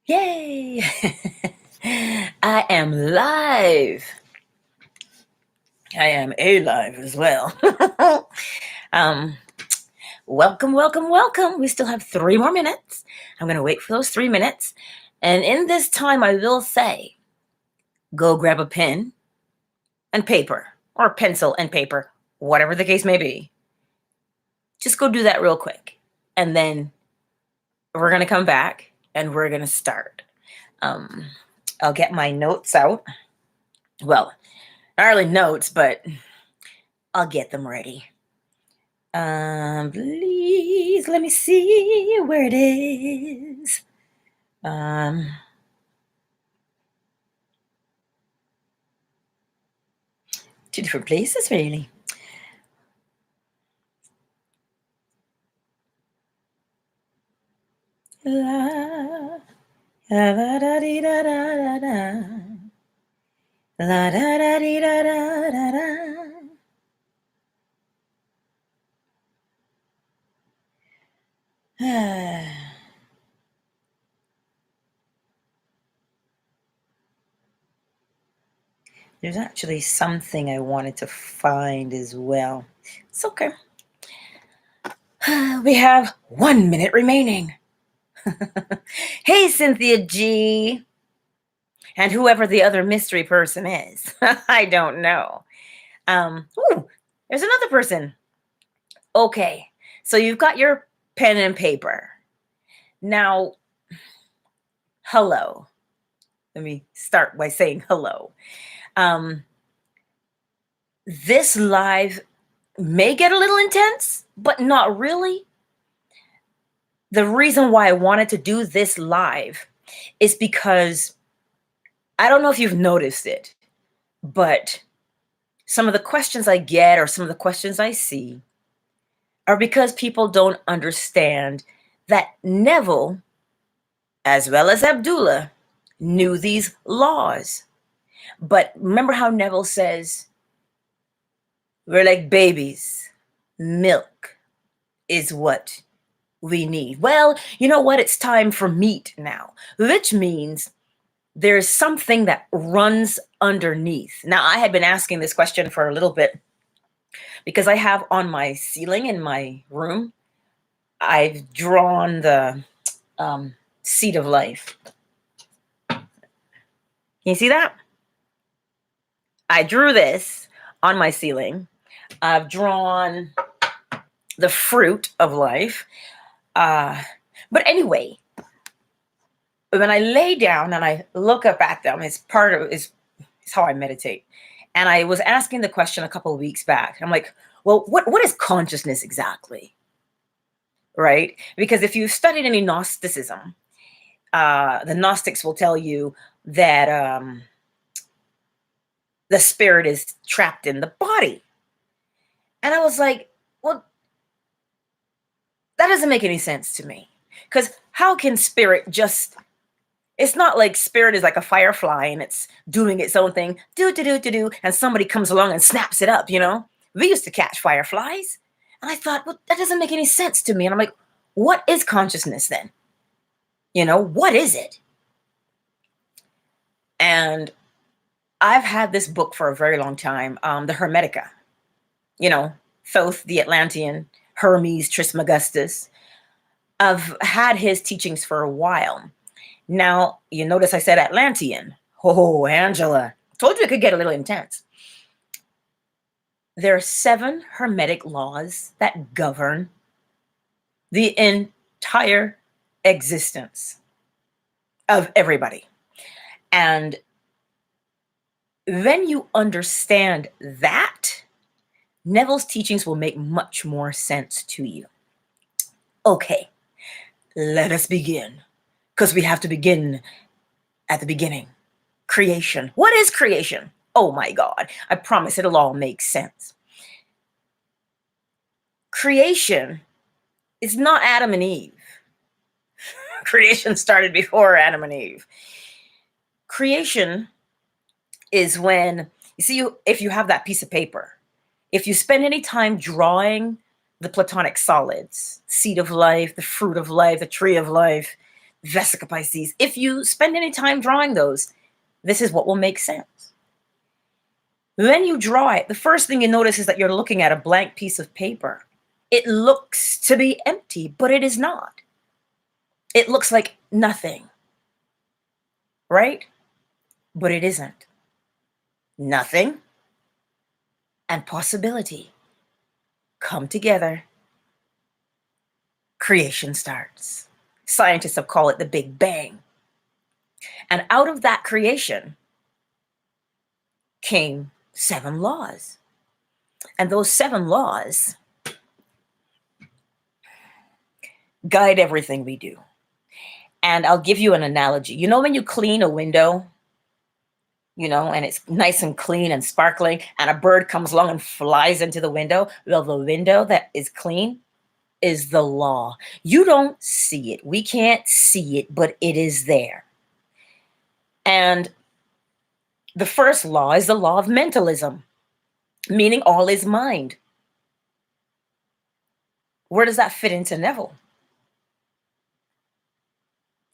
Yay! I am live. I am alive as well. um, welcome. We still have 3 more minutes. I'm going to wait for those 3 minutes. And in this time, I will say, go grab a pen and paper, or pencil and paper, whatever the case may be. Just go do that real quick. And then we're going to come back and we're going to start. I'll get my notes out. Well, not really notes, but I'll get them ready. Please let me see where it is. 2 different places, really. La da da dee da da da. La da da dee da da da da. There's actually something I wanted to find as well. It's okay. We have 1 minute remaining. Hey, Cynthia G. And whoever the other mystery person is. I don't know. Ooh, there's another person. Okay, so you've got your pen and paper. Now, hello. Let me start by saying hello. This live may get a little intense, but not really. The reason why I wanted to do this live is because I don't know if you've noticed it, but some of the questions I get or some of the questions I see are because people don't understand that Neville, as well as Abdullah, knew these laws. But remember how Neville says, we're like babies. Milk is what we need. Well, you know what? It's time for meat now, which means there's something that runs underneath. Now, I had been asking this question for a little bit because I have on my ceiling in my room, I've drawn the seed of life. Can you see that? I drew this on my ceiling. I've drawn the fruit of life. But anyway, when I lay down and I look up at them, it's how I meditate. And I was asking the question a couple of weeks back. I'm like, well, what is consciousness exactly? Right? Because if you've studied any Gnosticism, the Gnostics will tell you that the spirit is trapped in the body. And I was like, well, that doesn't make any sense to me. Because how can spirit just, it's not like spirit is like a firefly and it's doing its own thing, and somebody comes along and snaps it up, you know? We used to catch fireflies. And I thought, well, that doesn't make any sense to me. And I'm like, what is consciousness then? You know, what is it? And I've had this book for a very long time, the Hermetica. You know, Thoth the Atlantean, Hermes Trismegistus. I've had his teachings for a while. Now, you notice I said Atlantean. Oh, Angela. Told you it could get a little intense. There are 7 Hermetic laws that govern the entire existence of everybody. And when you understand that, Neville's teachings will make much more sense to you. Okay, let us begin. Because we have to begin at the beginning. Creation. What is creation? Oh my God, I promise it'll all make sense. Creation is not Adam and Eve. Creation started before Adam and Eve. Creation is when, you see, if you have that piece of paper, if you spend any time drawing the Platonic solids, seed of life, the fruit of life, the tree of life, Vesica Pisces. If you spend any time drawing those, this is what will make sense. When you draw it, the first thing you notice is that you're looking at a blank piece of paper. It looks to be empty, but it is not. It looks like nothing, right? But it isn't. Nothing and possibility come together. Creation starts. Scientists have called it the Big Bang. And out of that creation came 7 laws. And those 7 laws guide everything we do. And I'll give you an analogy. You know, when you clean a window, you know, and it's nice and clean and sparkling, and a bird comes along and flies into the window. Well, the window that is clean is the law. You don't see it. We can't see it, but it is there. And the first law is the law of mentalism, meaning all is mind. Where does that fit into Neville?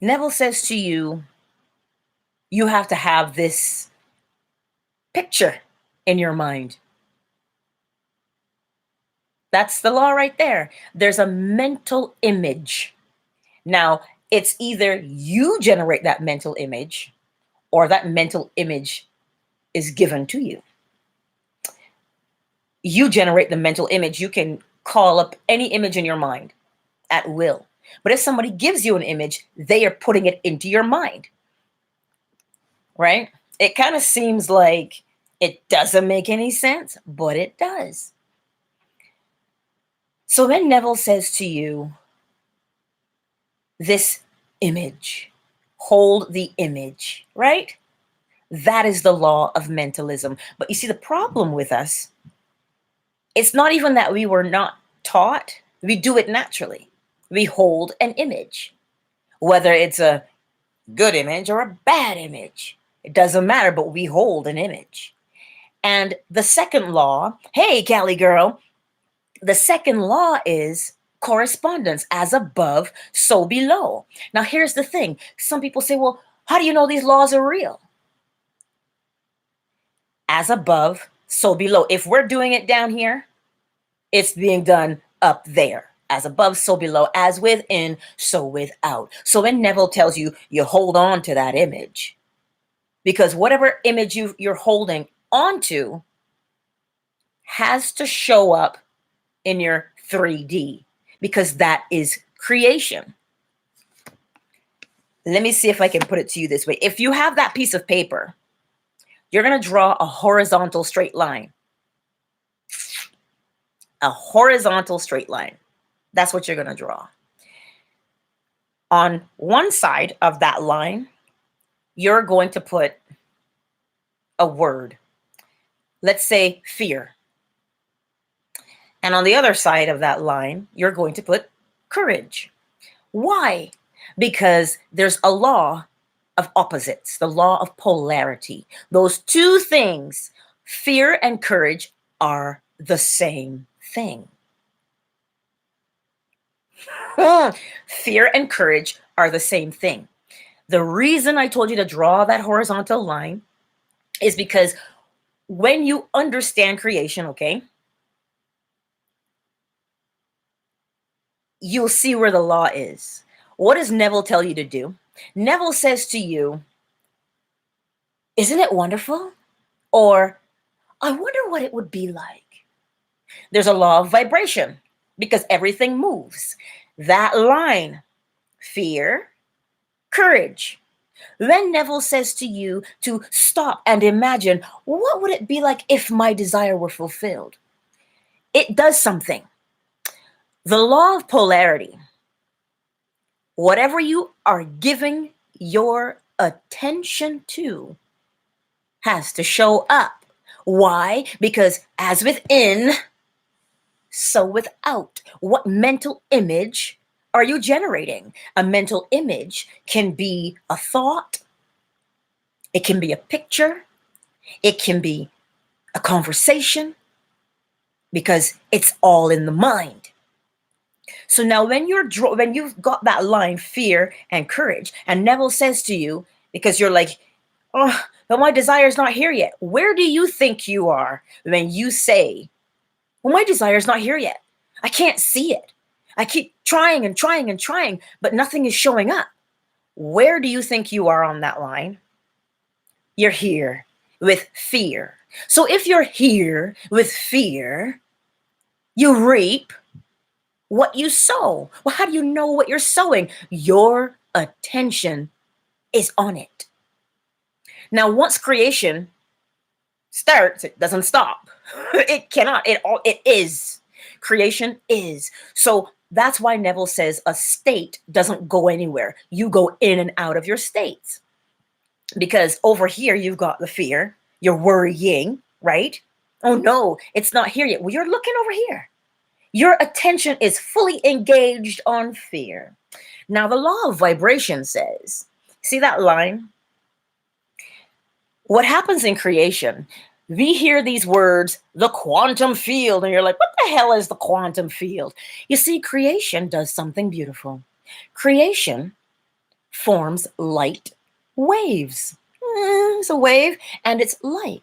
Neville says to you, you have to have this picture in your mind. That's the law right there. There's a mental image. Now, it's either you generate that mental image or that mental image is given to you. You generate the mental image. You can call up any image in your mind at will. But if somebody gives you an image, they are putting it into your mind, right? It kind of seems like it doesn't make any sense, but it does. So then Neville says to you, this image, hold the image, right? That is the law of mentalism. But you see, the problem with us, it's not even that we were not taught. We do it naturally. We hold an image, whether it's a good image or a bad image. It doesn't matter, but we hold an image. And the second law, hey, Cali girl, the second law is correspondence, as above, so below. Now, here's the thing. Some people say, well, how do you know these laws are real? As above, so below. If we're doing it down here, it's being done up there. As above, so below. As within, so without. So when Neville tells you, you hold on to that image, because whatever image you're holding onto has to show up in your 3D, because that is creation. Let me see if I can put it to you this way. If you have that piece of paper, you're going to draw a horizontal straight line. A horizontal straight line. That's what you're going to draw. On one side of that line, you're going to put a word. Let's say fear. And on the other side of that line, you're going to put courage. Why? Because there's a law of opposites, the law of polarity. Those two things, fear and courage, are the same thing. Fear and courage are the same thing. The reason I told you to draw that horizontal line is because when you understand creation, okay, you'll see where the law is. What does Neville tell you to do? Neville says to you, isn't it wonderful? Or, I wonder what it would be like. There's a law of vibration because everything moves. That line, fear, courage. Then Neville says to you to stop and imagine, what would it be like if my desire were fulfilled? It does something. The law of polarity, whatever you are giving your attention to has to show up. Why? Because as within, so without. What mental image are you generating? A mental image can be a thought. It can be a picture. It can be a conversation, because it's all in the mind. So now when when you've got that line, fear and courage, and Neville says to you, because you're like, oh, but my desire's not here yet. Where do you think you are when you say, well, my desire's not here yet? I can't see it. I keep trying and trying and trying, but nothing is showing up. Where do you think you are on that line? You're here with fear. So if you're here with fear, you reap what you sow. Well, how do you know what you're sowing? Your attention is on it. Now, once creation starts, it doesn't stop. It cannot. It is. Creation is. So that's why Neville says a state doesn't go anywhere. You go in and out of your states. Because over here, you've got the fear. You're worrying, right? Oh, no, it's not here yet. Well, you're looking over here. Your attention is fully engaged on fear. Now, the law of vibration says, see that line? What happens in creation, we hear these words, the quantum field, and you're like, what the hell is the quantum field? You see, creation does something beautiful. Creation forms light waves. It's a wave, and it's light.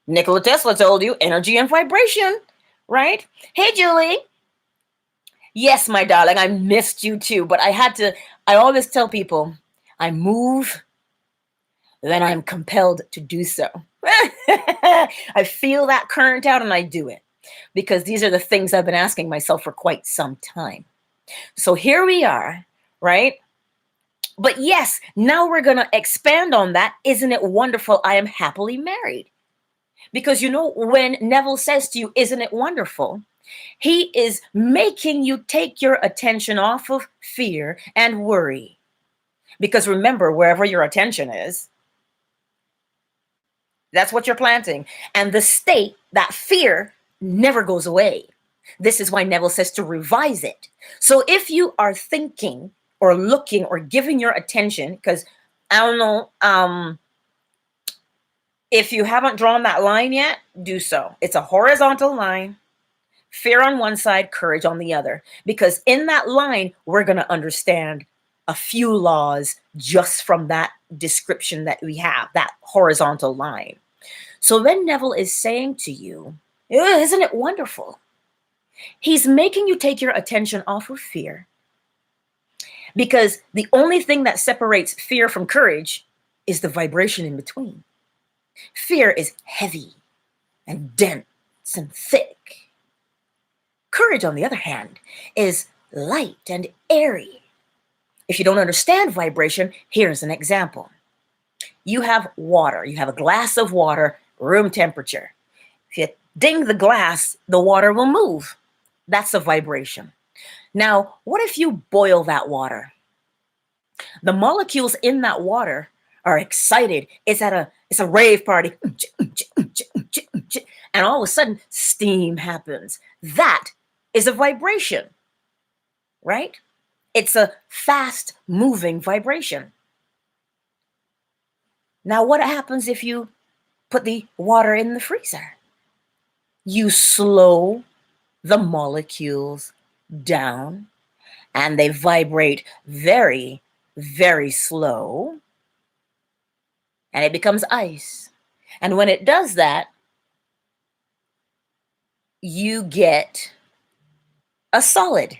Nikola Tesla told you energy and vibration, right? Hey, Julie. Yes, my darling, I missed you too, but I always tell people, I move, then I'm compelled to do so. I feel that current out and I do it because these are the things I've been asking myself for quite some time. So here we are, right? But yes, now we're going to expand on that. Isn't it wonderful? I am happily married. Because you know, when Neville says to you, isn't it wonderful? He is making you take your attention off of fear and worry. Because remember, wherever your attention is, that's what you're planting. And the state, that fear, never goes away. This is why Neville says to revise it. So if you are thinking or looking or giving your attention, because I don't know, if you haven't drawn that line yet, do so. It's a horizontal line, fear on one side, courage on the other. Because in that line, we're going to understand a few laws just from that description that we have, that horizontal line. So when Neville is saying to you, isn't it wonderful? He's making you take your attention off of fear. Because the only thing that separates fear from courage is the vibration in between. Fear is heavy and dense and thick. Courage, on the other hand, is light and airy. If you don't understand vibration, here's an example. You have water. You have a glass of water, room temperature. If you ding the glass, the water will move. That's a vibration. Now, what if you boil that water? The molecules in that water are excited. It's a rave party. And all of a sudden, steam happens. That is a vibration, right? It's a fast moving vibration. Now, what happens if you put the water in the freezer? You slow the molecules down and they vibrate very, very slow. And it becomes ice. And when it does that, you get a solid,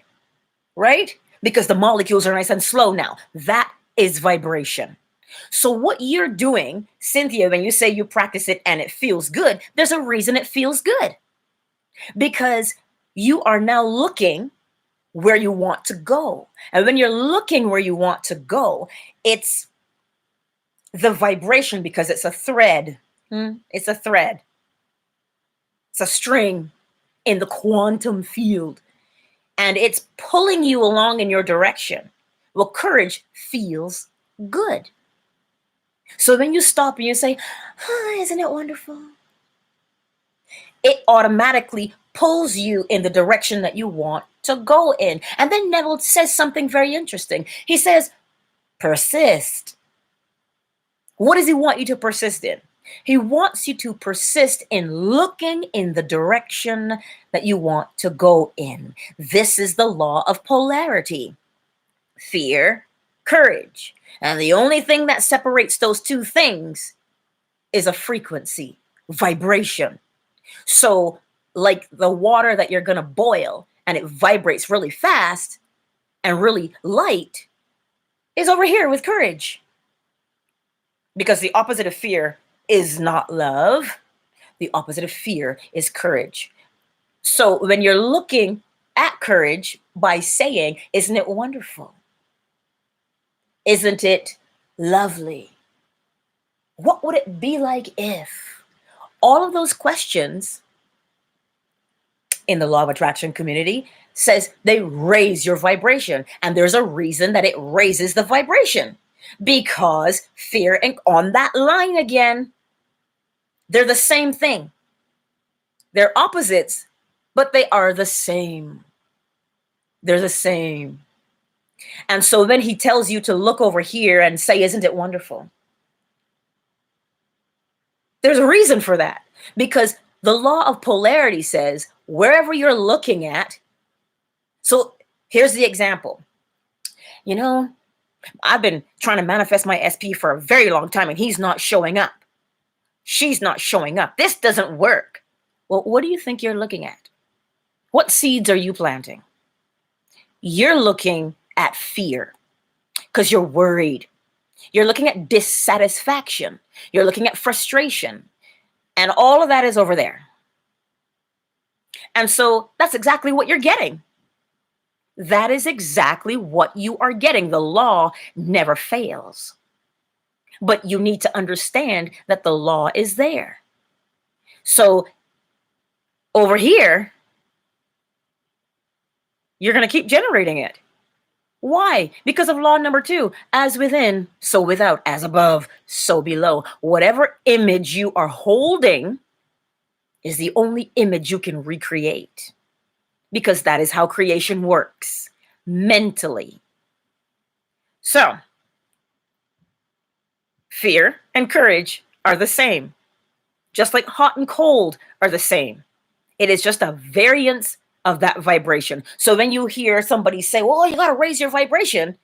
right? Because the molecules are nice and slow now. That is vibration. So what you're doing, Cynthia, when you say you practice it and it feels good, there's a reason it feels good. Because you are now looking where you want to go. And when you're looking where you want to go, it's the vibration because it's a thread. It's a thread. It's a string in the quantum field. And it's pulling you along in your direction. Well, courage feels good. So when you stop and you say, isn't it wonderful? It automatically pulls you in the direction that you want to go in. And then Neville says something very interesting. He says, persist. What does he want you to persist in? He wants you to persist in looking in the direction that you want to go in. This is the law of polarity. Fear, courage. And the only thing that separates those two things is a frequency, vibration. So, like the water that you're going to boil and it vibrates really fast and really light is over here with courage. Because the opposite of fear is not love. The opposite of fear is courage. So when you're looking at courage by saying, isn't it wonderful? Isn't it lovely? What would it be like if? All of those questions in the Law of Attraction community says they raise your vibration. And there's a reason that it raises the vibration. Because fear and on that line again, they're the same thing. They're opposites, but they are the same. They're the same. And so then he tells you to look over here and say, isn't it wonderful? There's a reason for that. Because the law of polarity says, wherever you're looking at, so here's the example. You know, I've been trying to manifest my SP for a very long time and he's not showing up. She's not showing up. This doesn't work. Well, what do you think you're looking at? What seeds are you planting? You're looking at fear because you're worried. You're looking at dissatisfaction. You're looking at frustration. And all of that is over there. And so that's exactly what you're getting. That is exactly what you are getting. The law never fails. But you need to understand that the law is there. So over here, you're going to keep generating it. Why? Because of law number 2, as within, so without, as above, so below. Whatever image you are holding is the only image you can recreate. Because that is how creation works, mentally. So, fear and courage are the same. Just like hot and cold are the same. It is just a variance of that vibration. So when you hear somebody say, well, you got to raise your vibration,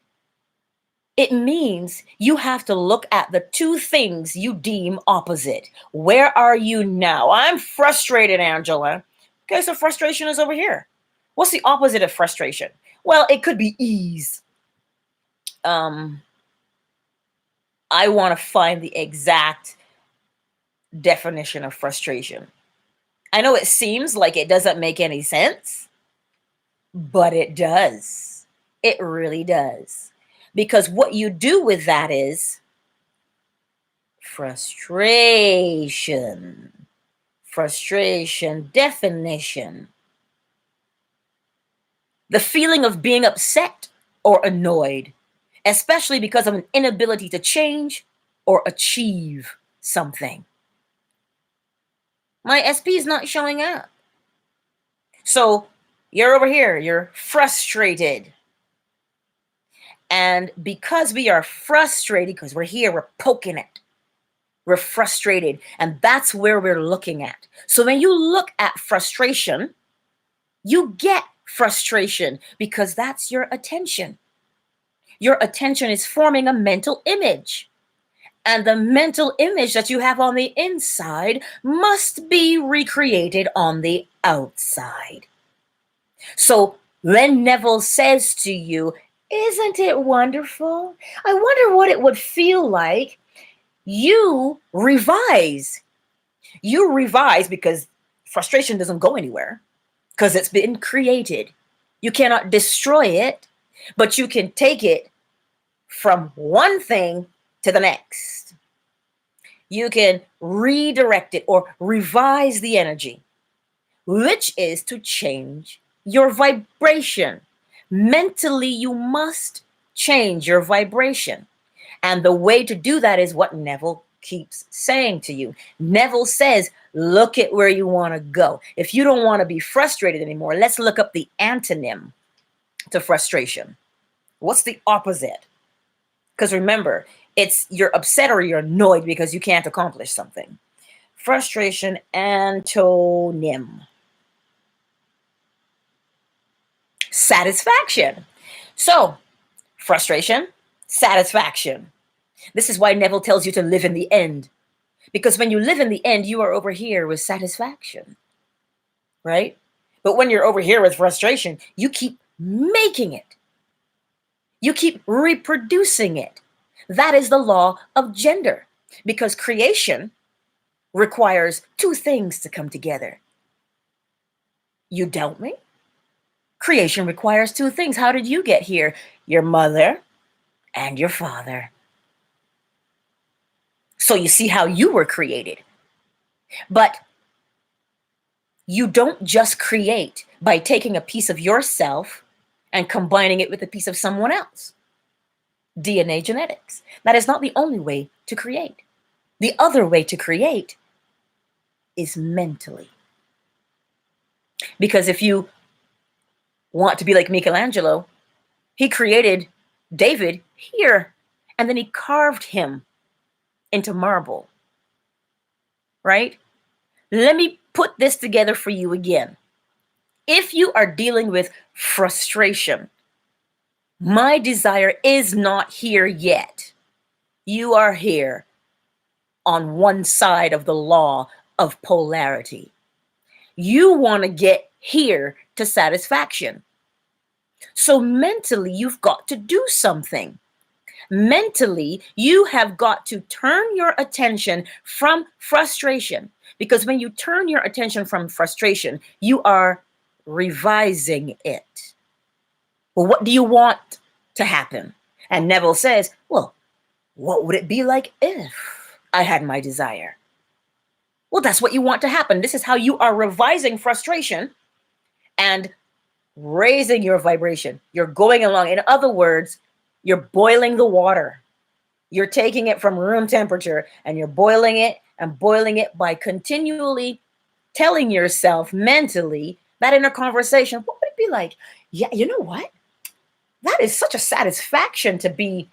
it means you have to look at the two things you deem opposite. Where are you now? I'm frustrated, Angela. Okay, so frustration is over here. What's the opposite of frustration? Well, it could be ease. I want to find the exact definition of frustration. I know it seems like it doesn't make any sense, but it does. It really does. Because what you do with that is frustration. Frustration definition. The feeling of being upset or annoyed, especially because of an inability to change or achieve something. My SP is not showing up. So you're over here, you're frustrated. And because we are frustrated, because we're here, we're poking it. We're frustrated. And that's where we're looking at. So when you look at frustration, you get frustration because that's your attention. Your attention is forming a mental image. And the mental image that you have on the inside must be recreated on the outside. So when Neville says to you, isn't it wonderful? I wonder what it would feel like. You revise. You revise because frustration doesn't go anywhere because it's been created. You cannot destroy it, but you can take it from one thing to the next. You can redirect it or revise the energy, which is to change your vibration. Mentally, you must change your vibration. And the way to do that is what Neville keeps saying to you. Neville says, look at where you want to go. If you don't want to be frustrated anymore, let's look up the antonym to frustration. What's the opposite? Because remember, It's you're upset or you're annoyed because you can't accomplish something. Frustration, antonym. Satisfaction. So, frustration, satisfaction. This is why Neville tells you to live in the end. Because when you live in the end, you are over here with satisfaction, right? But when you're over here with frustration, you keep making it. You keep reproducing it. That is the law of gender. Because creation requires two things to come together. You doubt me? Creation requires two things. How did you get here? Your mother and your father. So you see how you were created. But you don't just create by taking a piece of yourself and combining it with a piece of someone else. DNA genetics. That is not the only way to create. The other way to create is mentally. Because if you want to be like Michelangelo, he created David here, and then he carved him into marble, right? Let me put this together for you again. If you are dealing with frustration, my desire is not here yet. You are here on one side of the law of polarity. You want to get here to satisfaction. So mentally, you've got to do something. Mentally, you have got to turn your attention from frustration. Because when you turn your attention from frustration, you are revising it. Well, what do you want to happen? And Neville says, well, what would it be like if I had my desire? Well, that's what you want to happen. This is how you are revising frustration and raising your vibration. You're going along. In other words, you're boiling the water. You're taking it from room temperature and you're boiling it by continually telling yourself mentally that in a conversation, what would it be like? Yeah, you know what? That is such a satisfaction to be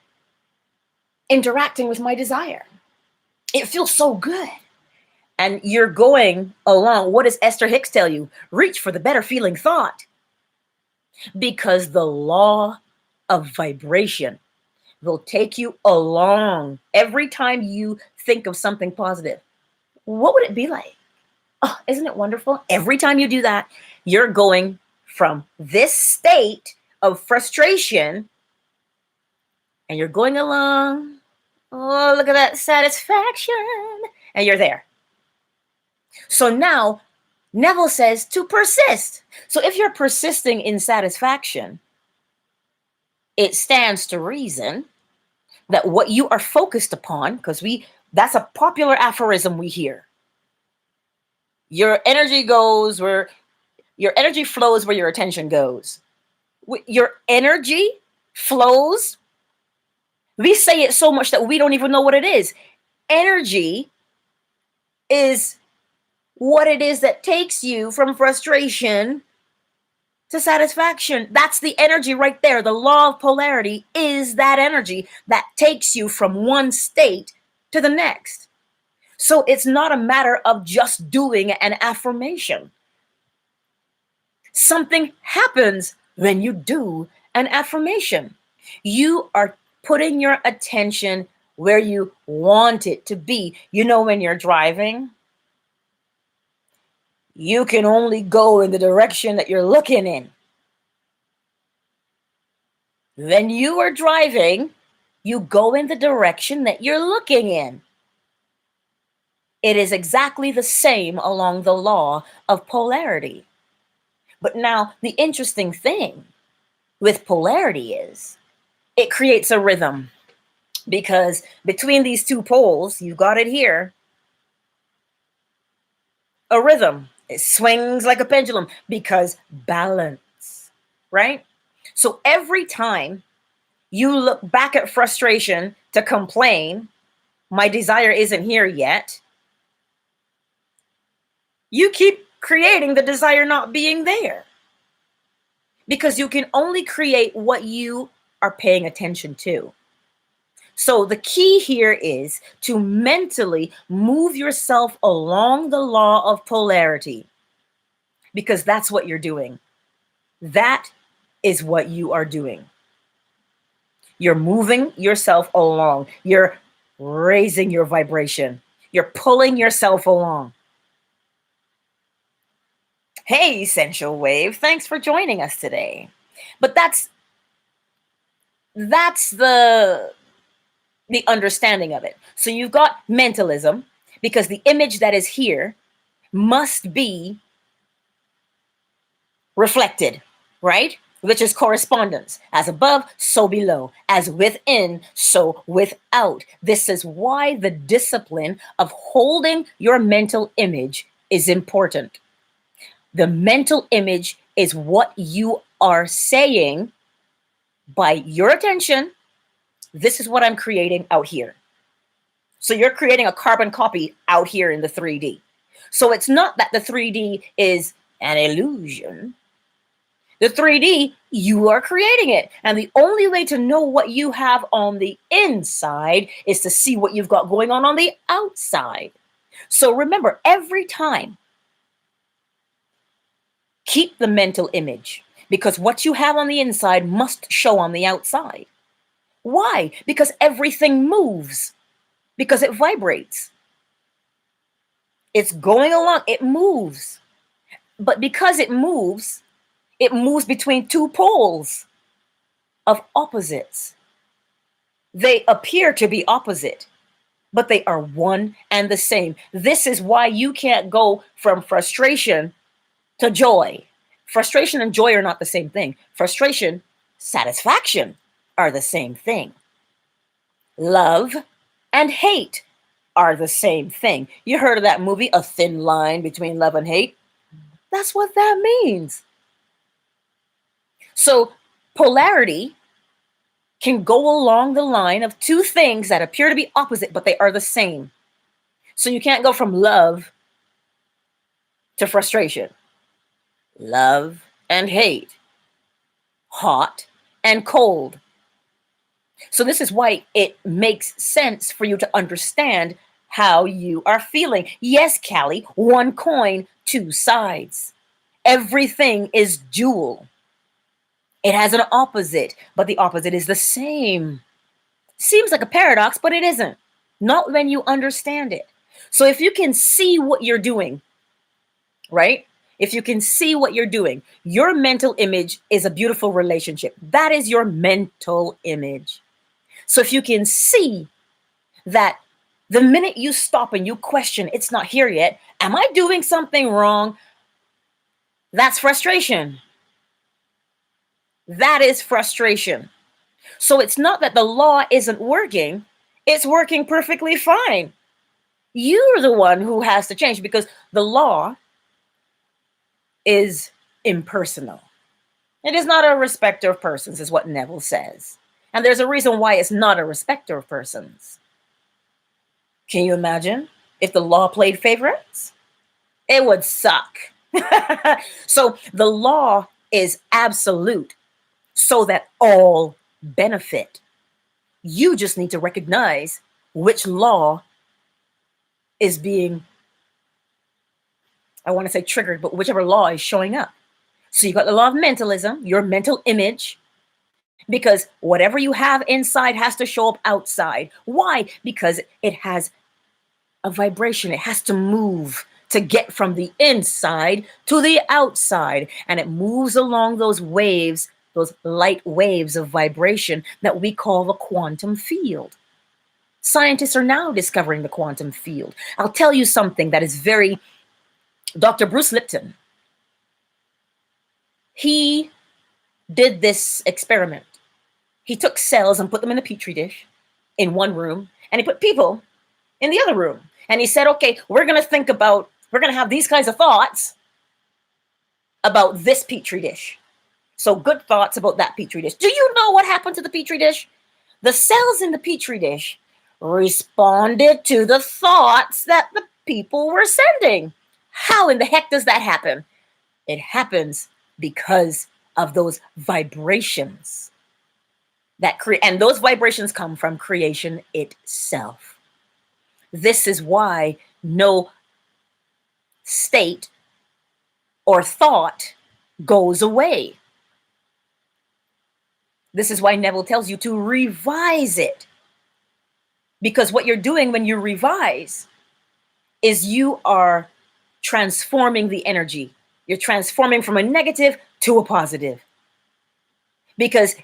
interacting with my desire. It feels so good. And you're going along. What does Esther Hicks tell you? Reach for the better feeling thought. Because the law of vibration will take you along every time you think of something positive. What would it be like? Oh, isn't it wonderful? Every time you do that, you're going from this state of frustration and you're going along. Oh, look at that satisfaction. And you're there. So now Neville says to persist. So if you're persisting in satisfaction, it stands to reason that what you are focused upon, because that's a popular aphorism we hear. Your energy flows where your attention goes. Your energy flows. We say it so much that we don't even know what it is. Energy is what it is that takes you from frustration to satisfaction. That's the energy right there. The law of polarity is that energy that takes you from one state to the next. So it's not a matter of just doing an affirmation. Something happens when you do an affirmation. You are putting your attention where you want it to be. You know, when you're driving, you can only go in the direction that you're looking in. When you are driving, you go in the direction that you're looking in. It is exactly the same along the law of polarity. But now, the interesting thing with polarity is it creates a rhythm. Because between these two poles, you got it here, a rhythm. It swings like a pendulum because balance, right? So every time you look back at frustration to complain, my desire isn't here yet, you keep creating the desire not being there. Because you can only create what you are paying attention to. So the key here is to mentally move yourself along the law of polarity, because that's what you're doing. That is what you are doing. You're moving yourself along. You're raising your vibration. You're pulling yourself along. Hey, Essential Wave, thanks for joining us today. But that's the understanding of it. So you've got mentalism, because the image that is here must be reflected, right? Which is correspondence. As above, so below. As within, so without. This is why the discipline of holding your mental image is important. The mental image is what you are saying by your attention. This is what I'm creating out here. So you're creating a carbon copy out here in the 3D. So it's not that the 3D is an illusion. The 3D, you are creating it. And the only way to know what you have on the inside is to see what you've got going on the outside. So remember, every time, keep the mental image, because what you have on the inside must show on the outside. Why? Because everything moves, because it vibrates. It's going along, it moves. But because it moves between two poles of opposites. They appear to be opposite, but they are one and the same. This is why you can't go from frustration to joy. Frustration and joy are not the same thing. Frustration, satisfaction are the same thing. Love and hate are the same thing. You heard of that movie, A Thin Line Between Love and Hate? That's what that means. So polarity can go along the line of two things that appear to be opposite, but they are the same. So you can't go from love to frustration, love and hate, hot and cold. So this is why it makes sense for you to understand how you are feeling. Yes, Callie, one coin, two sides. Everything is dual. It has an opposite, but the opposite is the same. Seems like a paradox, but it isn't. Not when you understand it. So if you can see what you're doing, right? If you can see what you're doing, your mental image is a beautiful relationship. That is your mental image. So if you can see that the minute you stop and you question, it's not here yet, am I doing something wrong? That's frustration. That is frustration. So it's not that the law isn't working, it's working perfectly fine. You're the one who has to change, because the law is impersonal. It is not a respecter of persons, is what Neville says. And there's a reason why it's not a respecter of persons. Can you imagine if the law played favorites? It would suck. So the law is absolute so that all benefit. You just need to recognize which law is being, I want to say triggered, but whichever law is showing up. So you got the law of mentalism, your mental image, because whatever you have inside has to show up outside. Why? Because it has a vibration. It has to move to get from the inside to the outside. And it moves along those waves, those light waves of vibration that we call the quantum field. Scientists are now discovering the quantum field. I'll tell you something that is very, Dr. Bruce Lipton, he did this experiment. He took cells and put them in a petri dish in one room, and he put people in the other room. And he said, okay, we're going to have these kinds of thoughts about this petri dish. So good thoughts about that petri dish. Do you know what happened to the petri dish? The cells in the petri dish responded to the thoughts that the people were sending. How in the heck does that happen? It happens because of those vibrations. and those vibrations come from creation itself. This is why no state or thought goes away. This is why Neville tells you to revise it. Because what you're doing when you revise is you are transforming the energy. You're transforming from a negative to a positive. Because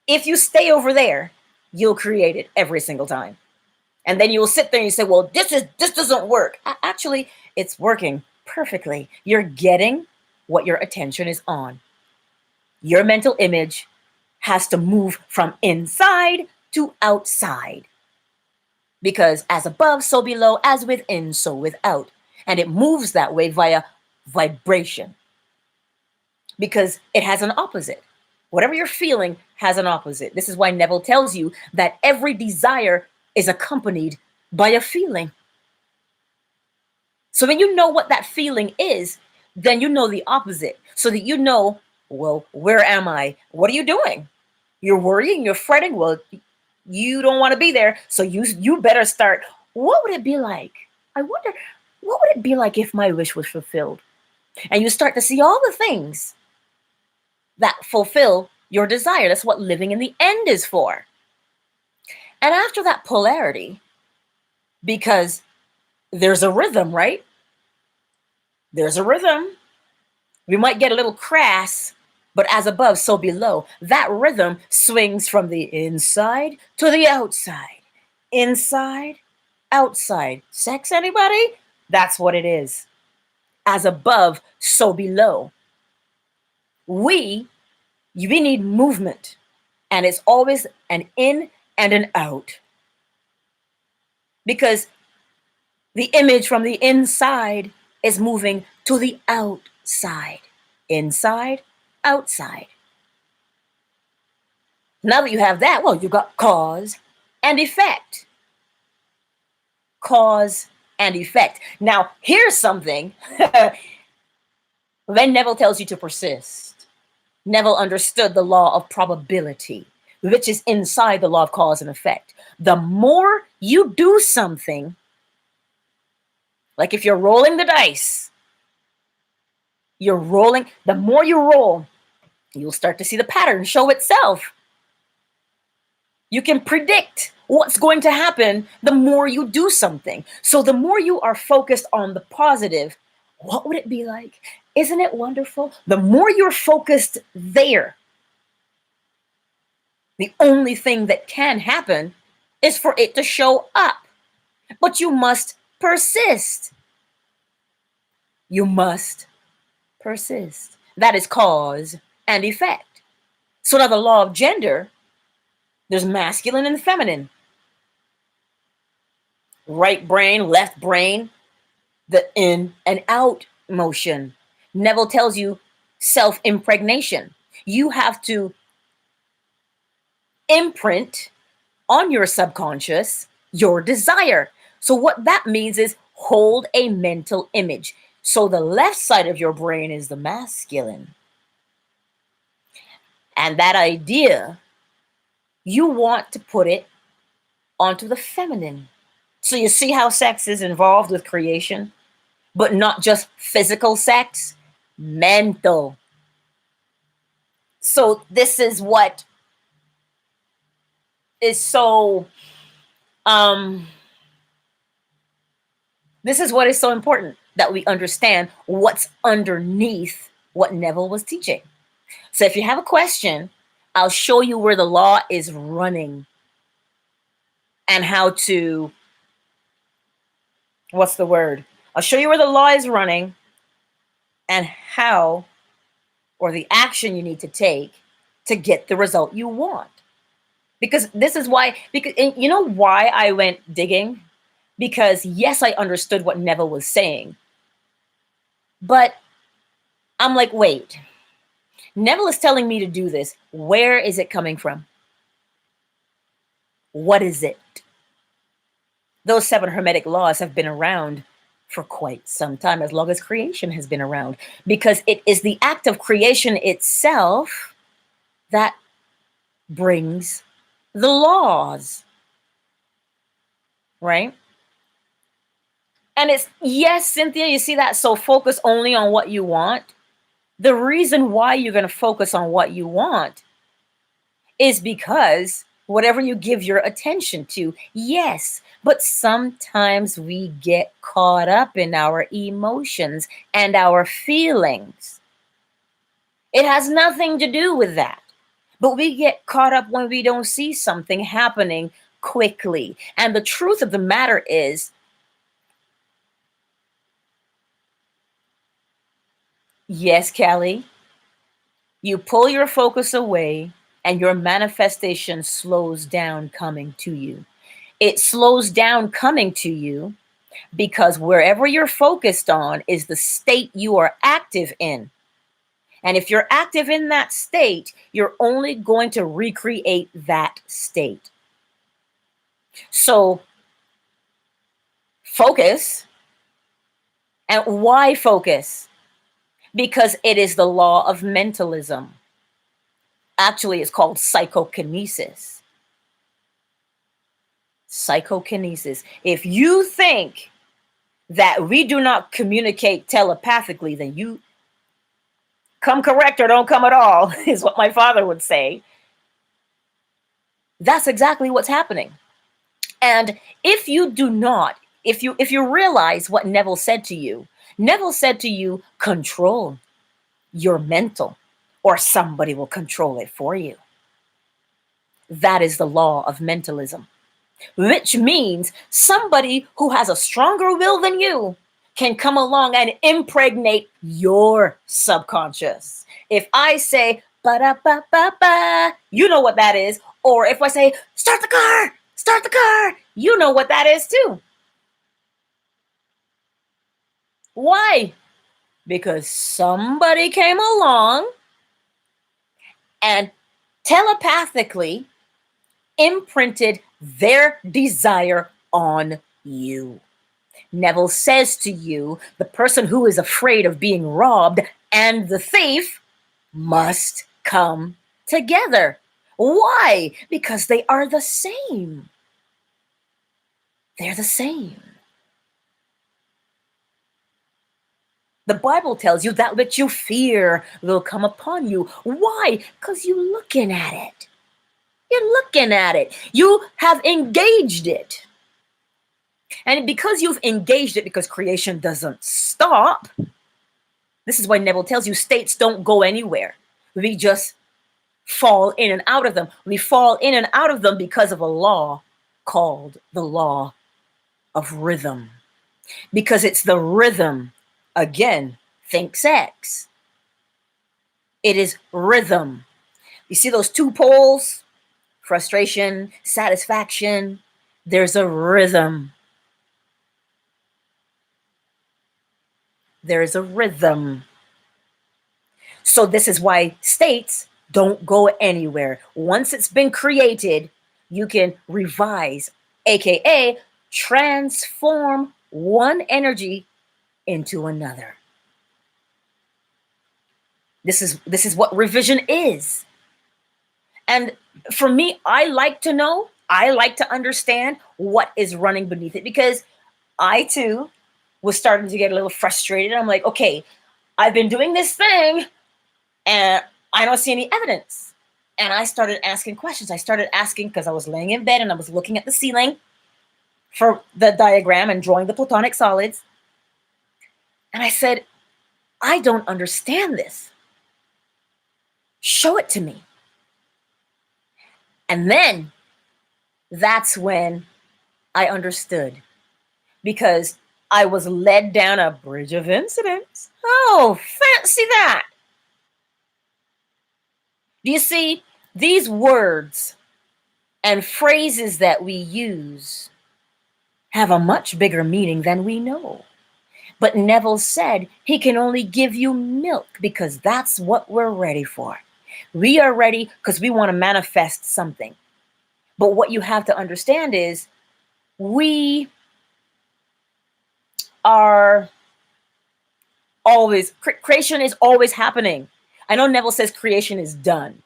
if you stay over there, you'll create it every single time. And then you'll sit there and you say, well, this doesn't work. Actually, it's working perfectly. You're getting what your attention is on. Your mental image has to move from inside to outside. Because as above, so below, as within, so without. And it moves that way via vibration. Because it has an opposite. Whatever you're feeling has an opposite. This is why Neville tells you that every desire is accompanied by a feeling. So when you know what that feeling is, then you know the opposite. So that you know, well, where am I? What are you doing? You're worrying, you're fretting. Well, you don't want to be there. So you better start. What would it be like? I wonder, what would it be like if my wish was fulfilled? And you start to see all the things that fulfill your desire. That's what living in the end is for. And after that polarity, because there's a rhythm, right? There's a rhythm. We might get a little crass, but as above, so below. That rhythm swings from the inside to the outside. Inside, outside. Sex, anybody? That's what it is. As above, so below. We need movement. And it's always an in and an out. Because the image from the inside is moving to the outside. Inside, outside. Now that you have that, well, you've got cause and effect. Cause and effect. Now, here's something. When Neville tells you to persist, Neville understood the law of probability, which is inside the law of cause and effect. The more you do something, like if you're rolling the dice, you're rolling, the more you roll, you'll start to see the pattern show itself. You can predict what's going to happen the more you do something. So the more you are focused on the positive, what would it be like? Isn't it wonderful? The more you're focused there, the only thing that can happen is for it to show up. But you must persist. You must persist. That is cause and effect. So now the law of gender, there's masculine and feminine. Right brain, left brain, the in and out motion. Neville tells you self-impregnation. You have to imprint on your subconscious your desire. So what that means is hold a mental image. So the left side of your brain is the masculine. And that idea, you want to put it onto the feminine. So you see how sex is involved with creation, but not just physical sex, mental. So this is what is so, this is what is so important, that we understand what's underneath what Neville was teaching. So if you have a question, I'll show you where the law is running and how to, what's the word? I'll show you where the law is running and how, or the action you need to take to get the result you want. Because this is why, because you know why I went digging? Because yes, I understood what Neville was saying, but I'm like, wait, Neville is telling me to do this. Where is it coming from? What is it? Those 7 Hermetic laws have been around for quite some time, as long as creation has been around, because it is the act of creation itself that brings the laws, right? And it's, yes, Cynthia, you see that? So focus only on what you want. The reason why you're going to focus on what you want is because whatever you give your attention to, yes, but sometimes we get caught up in our emotions and our feelings. It has nothing to do with that. But we get caught up when we don't see something happening quickly. And the truth of the matter is, yes, Kelly, you pull your focus away and your manifestation slows down coming to you. It slows down coming to you because wherever you're focused on is the state you are active in. And if you're active in that state, you're only going to recreate that state. So focus. And why focus? Because it is the law of mentalism. Actually, it's called psychokinesis. Psychokinesis. If you think that we do not communicate telepathically, then you come correct or don't come at all, is what my father would say. That's exactly what's happening. And if you do not, if you realize what Neville said to you, control your mental, or somebody will control it for you. That is the law of mentalism, which means somebody who has a stronger will than you can come along and impregnate your subconscious. If I say, ba-da-ba-ba-ba, you know what that is. Or if I say, start the car, you know what that is too. Why? Because somebody came along and telepathically imprinted their desire on you. Neville says to you, the person who is afraid of being robbed and the thief must come together. Why? Because they are the same. They're the same. The Bible tells you that which you fear will come upon you. Why? Because you're looking at it. You're looking at it. You have engaged it. And because you've engaged it, because creation doesn't stop, this is why Neville tells you states don't go anywhere. We just fall in and out of them. We fall in and out of them because of a law called the law of rhythm. Because it's the rhythm, again, think sex. It is rhythm. You see those two poles? Frustration, satisfaction. There's a rhythm. There's a rhythm. So this is why states don't go anywhere. Once it's been created, you can revise, aka transform one energy into another. This is what revision is. And for me, I like to know, I like to understand what is running beneath it, because I too was starting to get a little frustrated. I'm like, okay, I've been doing this thing and I don't see any evidence. And I started asking questions. I started asking because I was laying in bed and I was looking at the ceiling for the diagram and drawing the platonic solids. And I said, I don't understand this. Show it to me. And then that's when I understood, because I was led down a bridge of incidents. Oh, fancy that. Do you see, these words and phrases that we use have a much bigger meaning than we know. But Neville said he can only give you milk because that's what we're ready for. We are ready because we want to manifest something. But what you have to understand is we are always, creation is always happening. I know Neville says creation is done.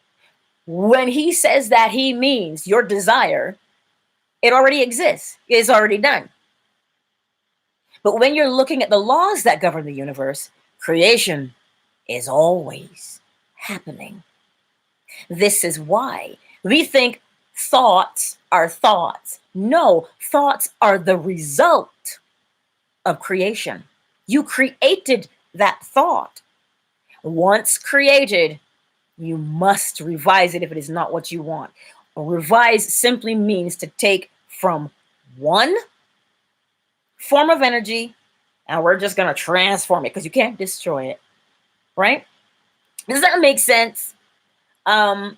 When he says that, he means your desire, it already exists, it's already done. But when you're looking at the laws that govern the universe, creation is always happening. This is why we think thoughts are thoughts. No, thoughts are the result of creation. You created that thought. Once created, you must revise it if it is not what you want. Revise simply means to take from one form of energy and we're just going to transform it because you can't destroy it, right? Does that make sense? I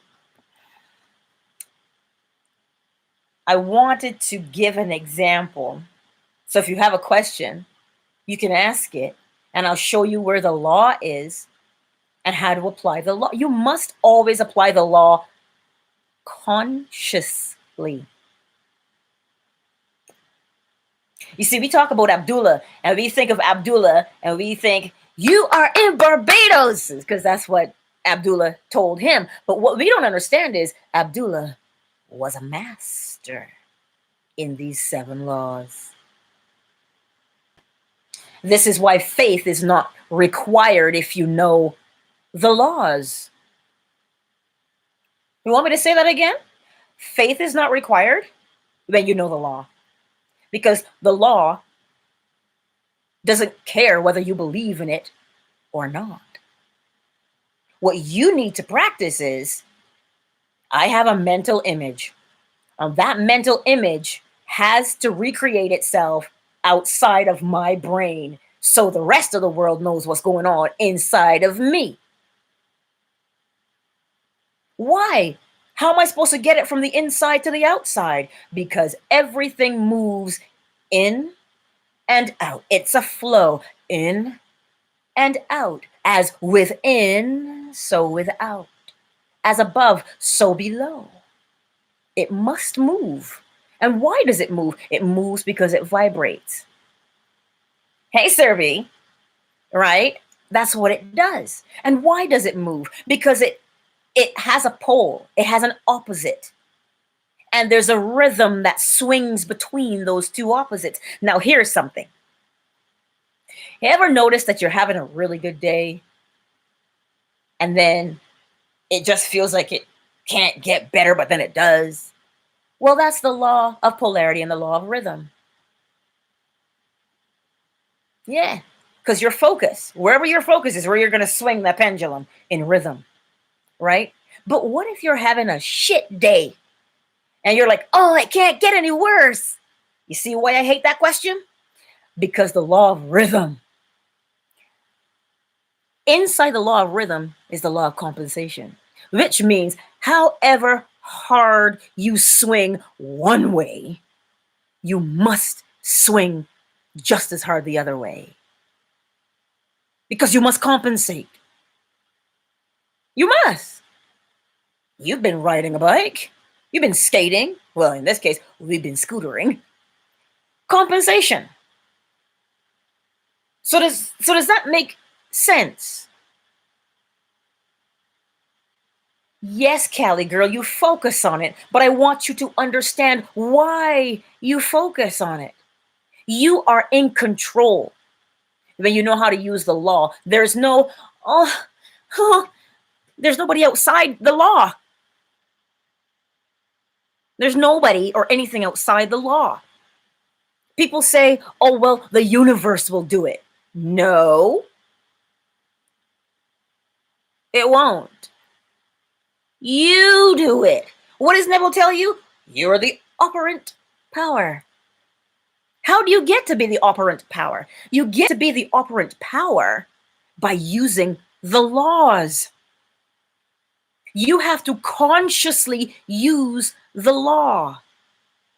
wanted to give an example. So if you have a question, you can ask it and I'll show you where the law is and how to apply the law. You must always apply the law consciously. You see, we talk about Abdullah and we think of Abdullah and we think, you are in Barbados, because that's what Abdullah told him. But what we don't understand is Abdullah was a master in these 7 laws. This is why faith is not required if you know the laws. You want me to say that again? Faith is not required when you know the law. Because the law doesn't care whether you believe in it or not. What you need to practice is, I have a mental image. That mental image has to recreate itself outside of my brain so the rest of the world knows what's going on inside of me. Why? How am I supposed to get it from the inside to the outside? Because everything moves in and out. It's a flow, in and out. As within, so without. As above, so below. It must move. And why does it move? It moves because it vibrates. Hey, Serby, right? That's what it does. And why does it move? Because it has a pole. It has an opposite. And there's a rhythm that swings between those two opposites. Now, here's something. You ever notice that you're having a really good day and then it just feels like it can't get better, but then it does? Well, that's the law of polarity and the law of rhythm. Yeah, because your focus, wherever your focus is, where you're going to swing that pendulum in rhythm, right? But what if you're having a shit day and you're like, oh, it can't get any worse? You see why I hate that question? Because the law of rhythm. Inside the law of rhythm is the law of compensation, which means however hard you swing one way, you must swing just as hard the other way. Because you must compensate. You must. You've been riding a bike. You've been skating. Well, in this case, we've been scootering. Compensation. So does that make sense? Yes, Callie girl, you focus on it, but I want you to understand why you focus on it. You are in control when you know how to use the law. There's no, there's nobody outside the law. There's nobody or anything outside the law. People say, oh, well, the universe will do it. No, it won't. You do it. What does Neville tell you? You're the operant power. How do you get to be the operant power? You get to be the operant power by using the laws. You have to consciously use the law.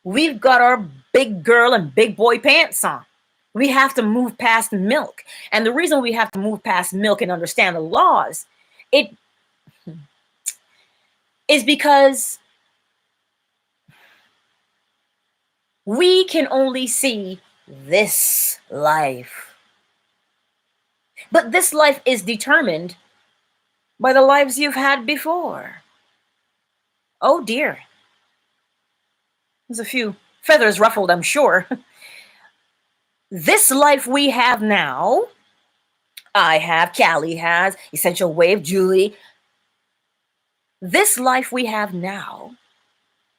We've got our big girl and big boy pants on. We have to move past milk. And the reason we have to move past milk and understand the laws, it is because we can only see this life. But this life is determined by the lives you've had before. Oh dear. There's a few feathers ruffled, I'm sure. This life we have now, I have, Callie has, Essential Wave, Julie. This life we have now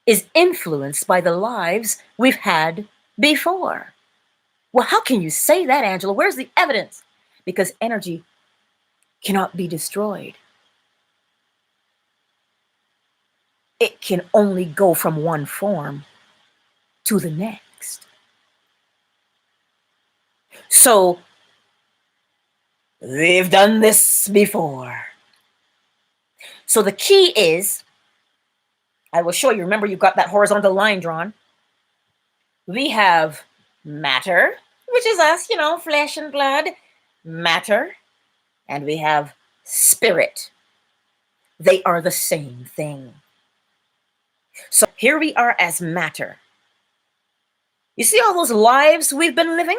is influenced by the lives we've had before. Well, how can you say that, Angela? Where's the evidence? Because energy cannot be destroyed. It can only go from one form to the next. So, we've done this before. So the key is, I will show you, remember you've got that horizontal line drawn. We have matter, which is us, flesh and blood, matter, and we have spirit. They are the same thing. So here we are as matter. You see all those lives we've been living?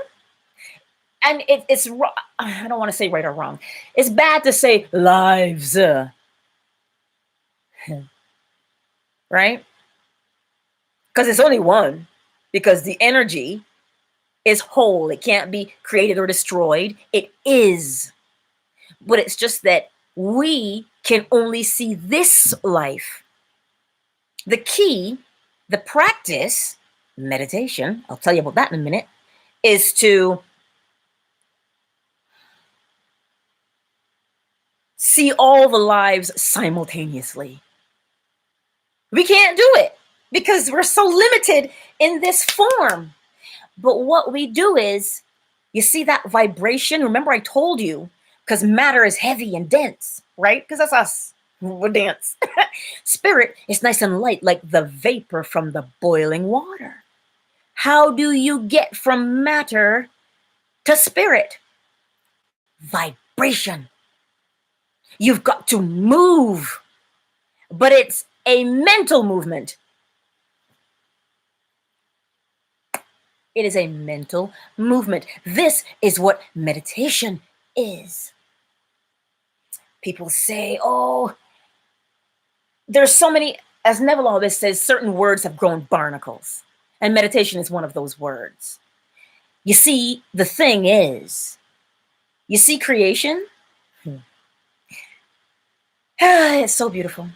And it's wrong. I don't want to say right or wrong. It's bad to say lives, right? Because it's only one. Because the energy is whole. It can't be created or destroyed. It is. But it's just that we can only see this life. The key, the practice, meditation, I'll tell you about that in a minute, is to see all the lives simultaneously. We can't do it because we're so limited in this form. But what we do is, you see that vibration? Remember I told you, because matter is heavy and dense, right? Because that's us. We're dense. Spirit is nice and light, like the vapor from the boiling water. How do you get from matter to spirit? Vibration. You've got to move, but it's a mental movement. It is a mental movement. This is what meditation is. People say, oh, there's so many, as Neville always says, certain words have grown barnacles. And meditation is one of those words. You see, the thing is, you see creation? It's so beautiful.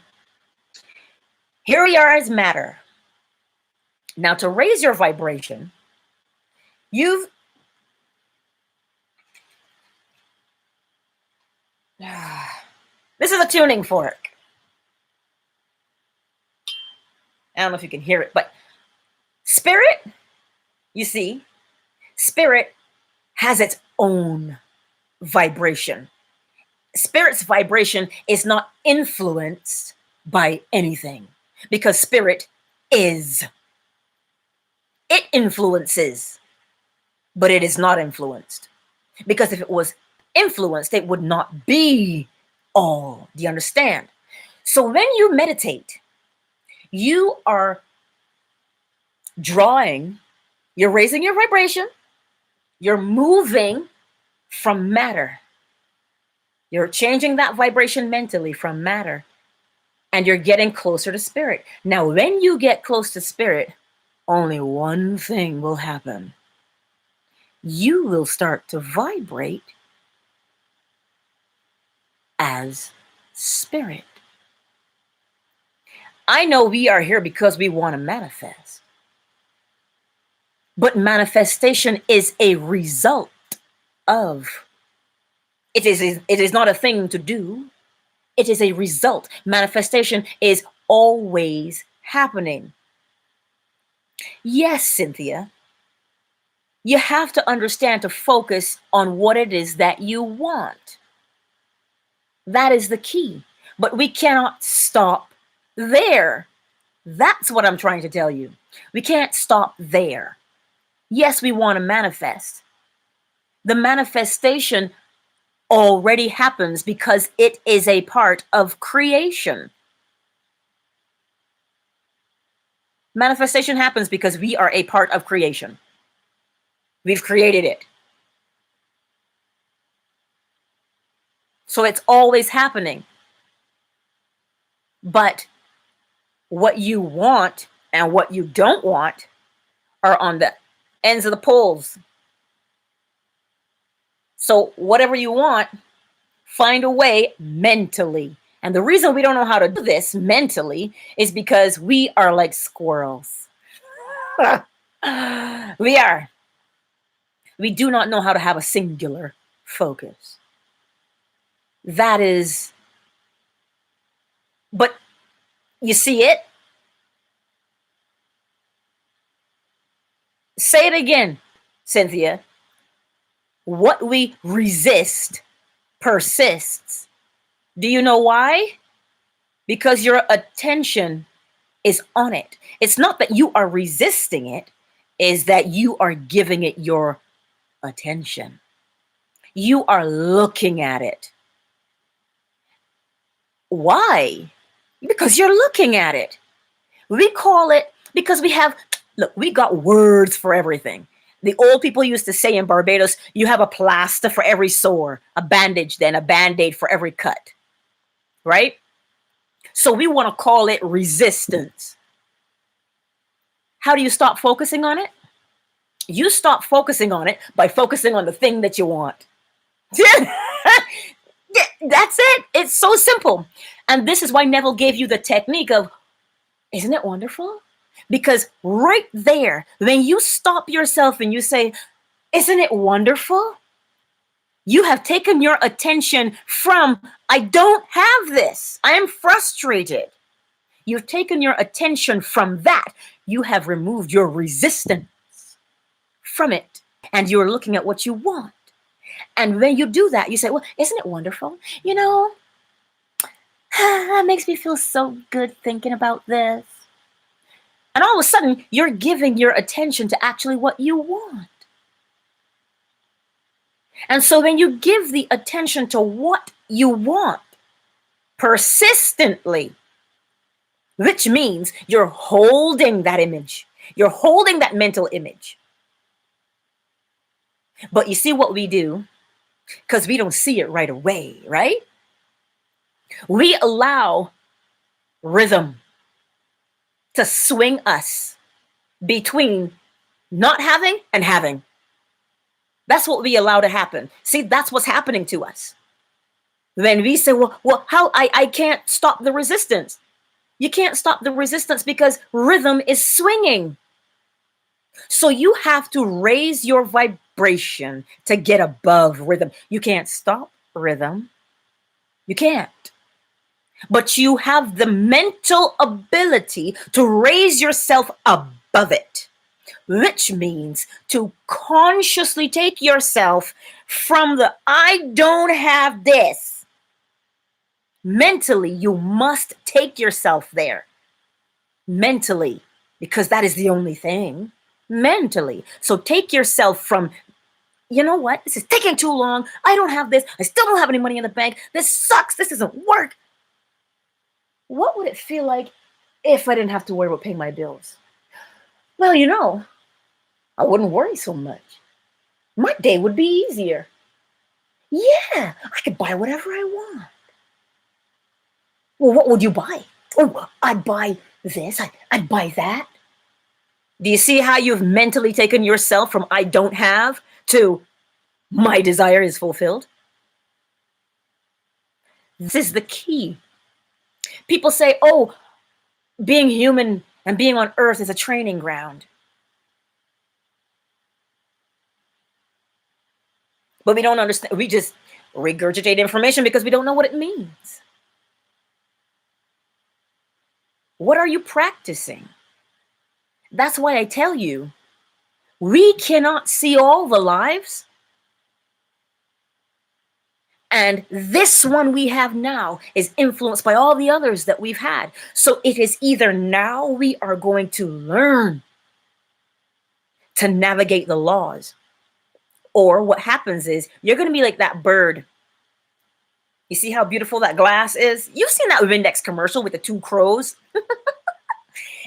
Here we are as matter. Now, to raise your vibration, this is a tuning fork. I don't know if you can hear it, but spirit, you see, spirit has its own vibration. Spirit's vibration is not influenced by anything because spirit is. It influences, but it is not influenced. Because if it was influenced, it would not be all. Do you understand? So when you meditate, you are drawing, you're raising your vibration, you're moving from matter. You're changing that vibration mentally from matter, and you're getting closer to spirit. Now, when you get close to spirit, only one thing will happen. You will start to vibrate as spirit. I know we are here because we want to manifest. But manifestation is a result of. It is not a thing to do. It is a result. Manifestation is always happening. Yes, Cynthia. You have to understand to focus on what it is that you want. That is the key. But we cannot stop there. That's what I'm trying to tell you. We can't stop there. Yes, we want to manifest. The manifestation already happens because it is a part of creation. Manifestation happens because we are a part of creation. We've created it. So it's always happening. But What you want and what you don't want are on the ends of the poles. So whatever you want, find a way mentally. And the reason we don't know how to do this mentally is because we are like squirrels. We are. We do not know how to have a singular focus. That is, but you see it? Say it again, Cynthia. What we resist persists. Do you know why? Because your attention is on it. It's not that you are resisting it, is that you are giving it your attention. You are looking at it. Why? Because you're looking at it. We call it, because we have, look, we got words for everything. The old people used to say in Barbados, you have a plaster for every sore, a bandage, then a band-aid for every cut, right? So we want to call it resistance. How do you stop focusing on it? You stop focusing on it by focusing on the thing that you want. That's it. It's so simple. And this is why Neville gave you the technique of, isn't it wonderful? Because right there, when you stop yourself and you say, isn't it wonderful? You have taken your attention from, I don't have this. I am frustrated. You've taken your attention from that. You have removed your resistance from it. And you're looking at what you want. And when you do that, you say, well, isn't it wonderful? You know, that makes me feel so good thinking about this. And all of a sudden, you're giving your attention to actually what you want. And so when you give the attention to what you want persistently, which means you're holding that image, you're holding that mental image. But you see what we do? Because we don't see it right away, right? We allow rhythm to swing us between not having and having. That's what we allow to happen. See, that's what's happening to us. When we say, well, how I can't stop the resistance. You can't stop the resistance because rhythm is swinging. So you have to raise your vibration to get above rhythm. You can't stop rhythm. You can't. But you have the mental ability to raise yourself above it, which means to consciously take yourself from the I don't have this. Mentally, you must take yourself there. Mentally, because that is the only thing. Mentally. So take yourself from, you know what? This is taking too long. I don't have this. I still don't have any money in the bank. This sucks. This doesn't work. What would it feel like if I didn't have to worry about paying my bills? Well, you know, I wouldn't worry so much. My day would be easier. Yeah, I could buy whatever I want. Well, what would you buy? Oh, I'd buy this. I'd buy that. Do you see how you've mentally taken yourself from I don't have to my desire is fulfilled? This is the key. People say, oh, being human and being on earth is a training ground. But we don't understand. We just regurgitate information because we don't know what it means. What are you practicing? That's why I tell you, we cannot see all the lives. And this one we have now is influenced by all the others that we've had. So it is either now we are going to learn to navigate the laws, or what happens is you're going to be like that bird. You see how beautiful that glass is? You've seen that Windex commercial with the two crows.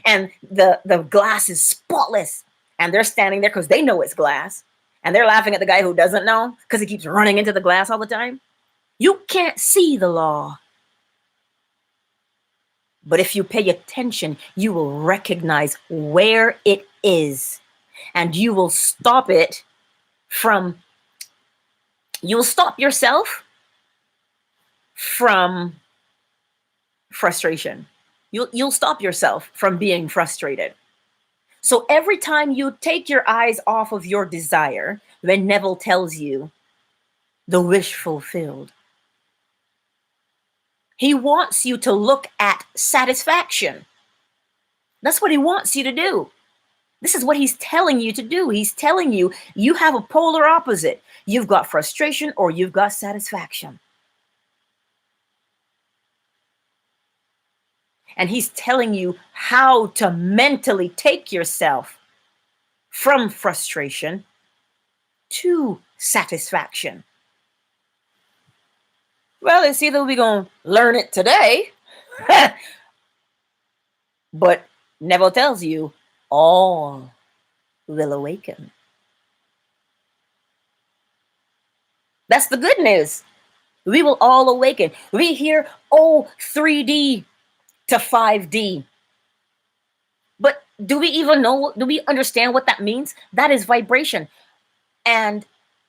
And the glass is spotless. And they're standing there because they know it's glass. And they're laughing at the guy who doesn't know because he keeps running into the glass all the time. You can't see the law. But if you pay attention, you will recognize where it is, and you will stop it from, you'll stop yourself from frustration. You'll stop yourself from being frustrated. So every time you take your eyes off of your desire, when Neville tells you the wish fulfilled, he wants you to look at satisfaction. That's what he wants you to do. This is what he's telling you to do. He's telling you you have a polar opposite. You've got frustration or you've got satisfaction. And he's telling you how to mentally take yourself from frustration to satisfaction. Well, it's either we're going to learn it today, but Neville tells you all will awaken. That's the good news. We will all awaken. We hear, oh, 3D to 5D. But do we even know, do we understand what that means? That is vibration. And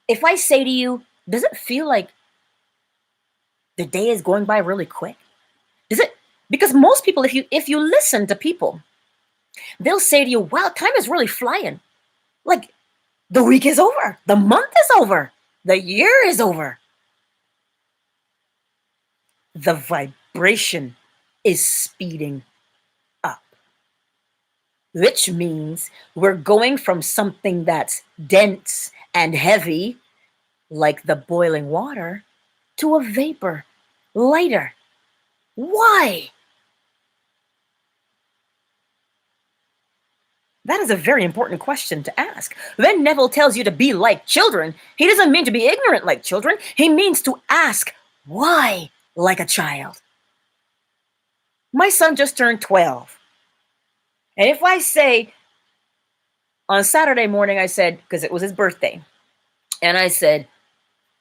if I say to you, does it feel like the day is going by really quick? Is it? Because most people, if you listen to people, they'll say to you, wow, time is really flying. Like the week is over, the month is over, the year is over. The vibration is speeding up, which means we're going from something that's dense and heavy, like the boiling water, to a vapor, lighter. Why? That is a very important question to ask. When Neville tells you to be like children, he doesn't mean to be ignorant like children. He means to ask why like a child. My son just turned 12. And if I say, on Saturday morning, I said, because it was his birthday, and I said,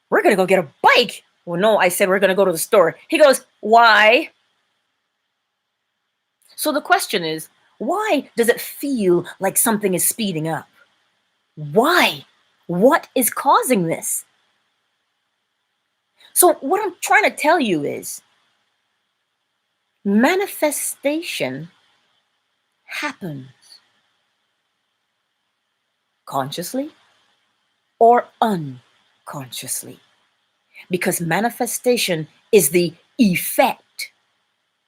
we're going to go get a bike. Well, no, I said, we're going to go to the store. He goes, why? So the question is, why does it feel like something is speeding up? Why? What is causing this? So what I'm trying to tell you is, manifestation happens consciously or unconsciously, because manifestation is the effect.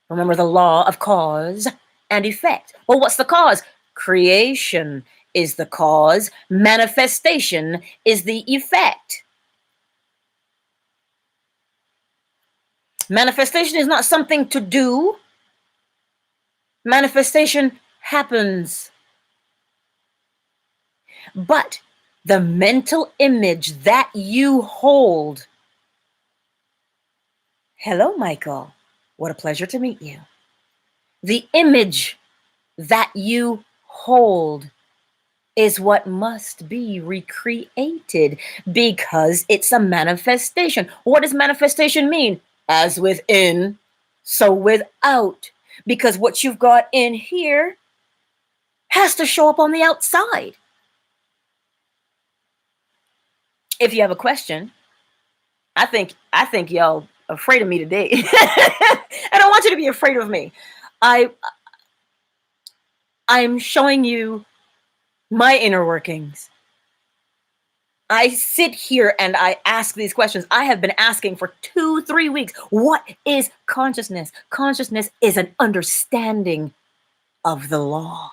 Remember the law of cause and effect. Well, what's the cause? Creation is the cause. Manifestation is the effect. Manifestation is not something to do. Manifestation happens. But the mental image that you hold. Hello, Michael. What a pleasure to meet you. The image that you hold is what must be recreated, because it's a manifestation. What does manifestation mean? As within, so without. Because what you've got in here has to show up on the outside. If you have a question, I think y'all afraid of me today. I don't want you to be afraid of me. I'm showing you my inner workings. I sit here and I ask these questions. I have been asking for 2-3 weeks. What is consciousness? Consciousness is an understanding of the law.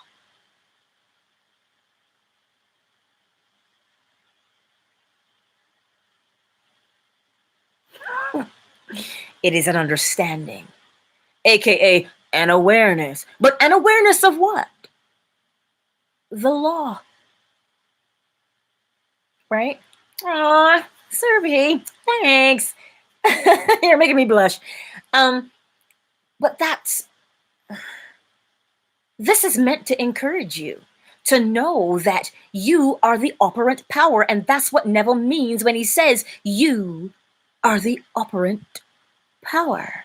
It is an understanding, aka an awareness. But an awareness of what? The law. Right? Aw, Serby, thanks. You're making me blush. But this is meant to encourage you to know that you are the operant power. And that's what Neville means when he says you are the operant power.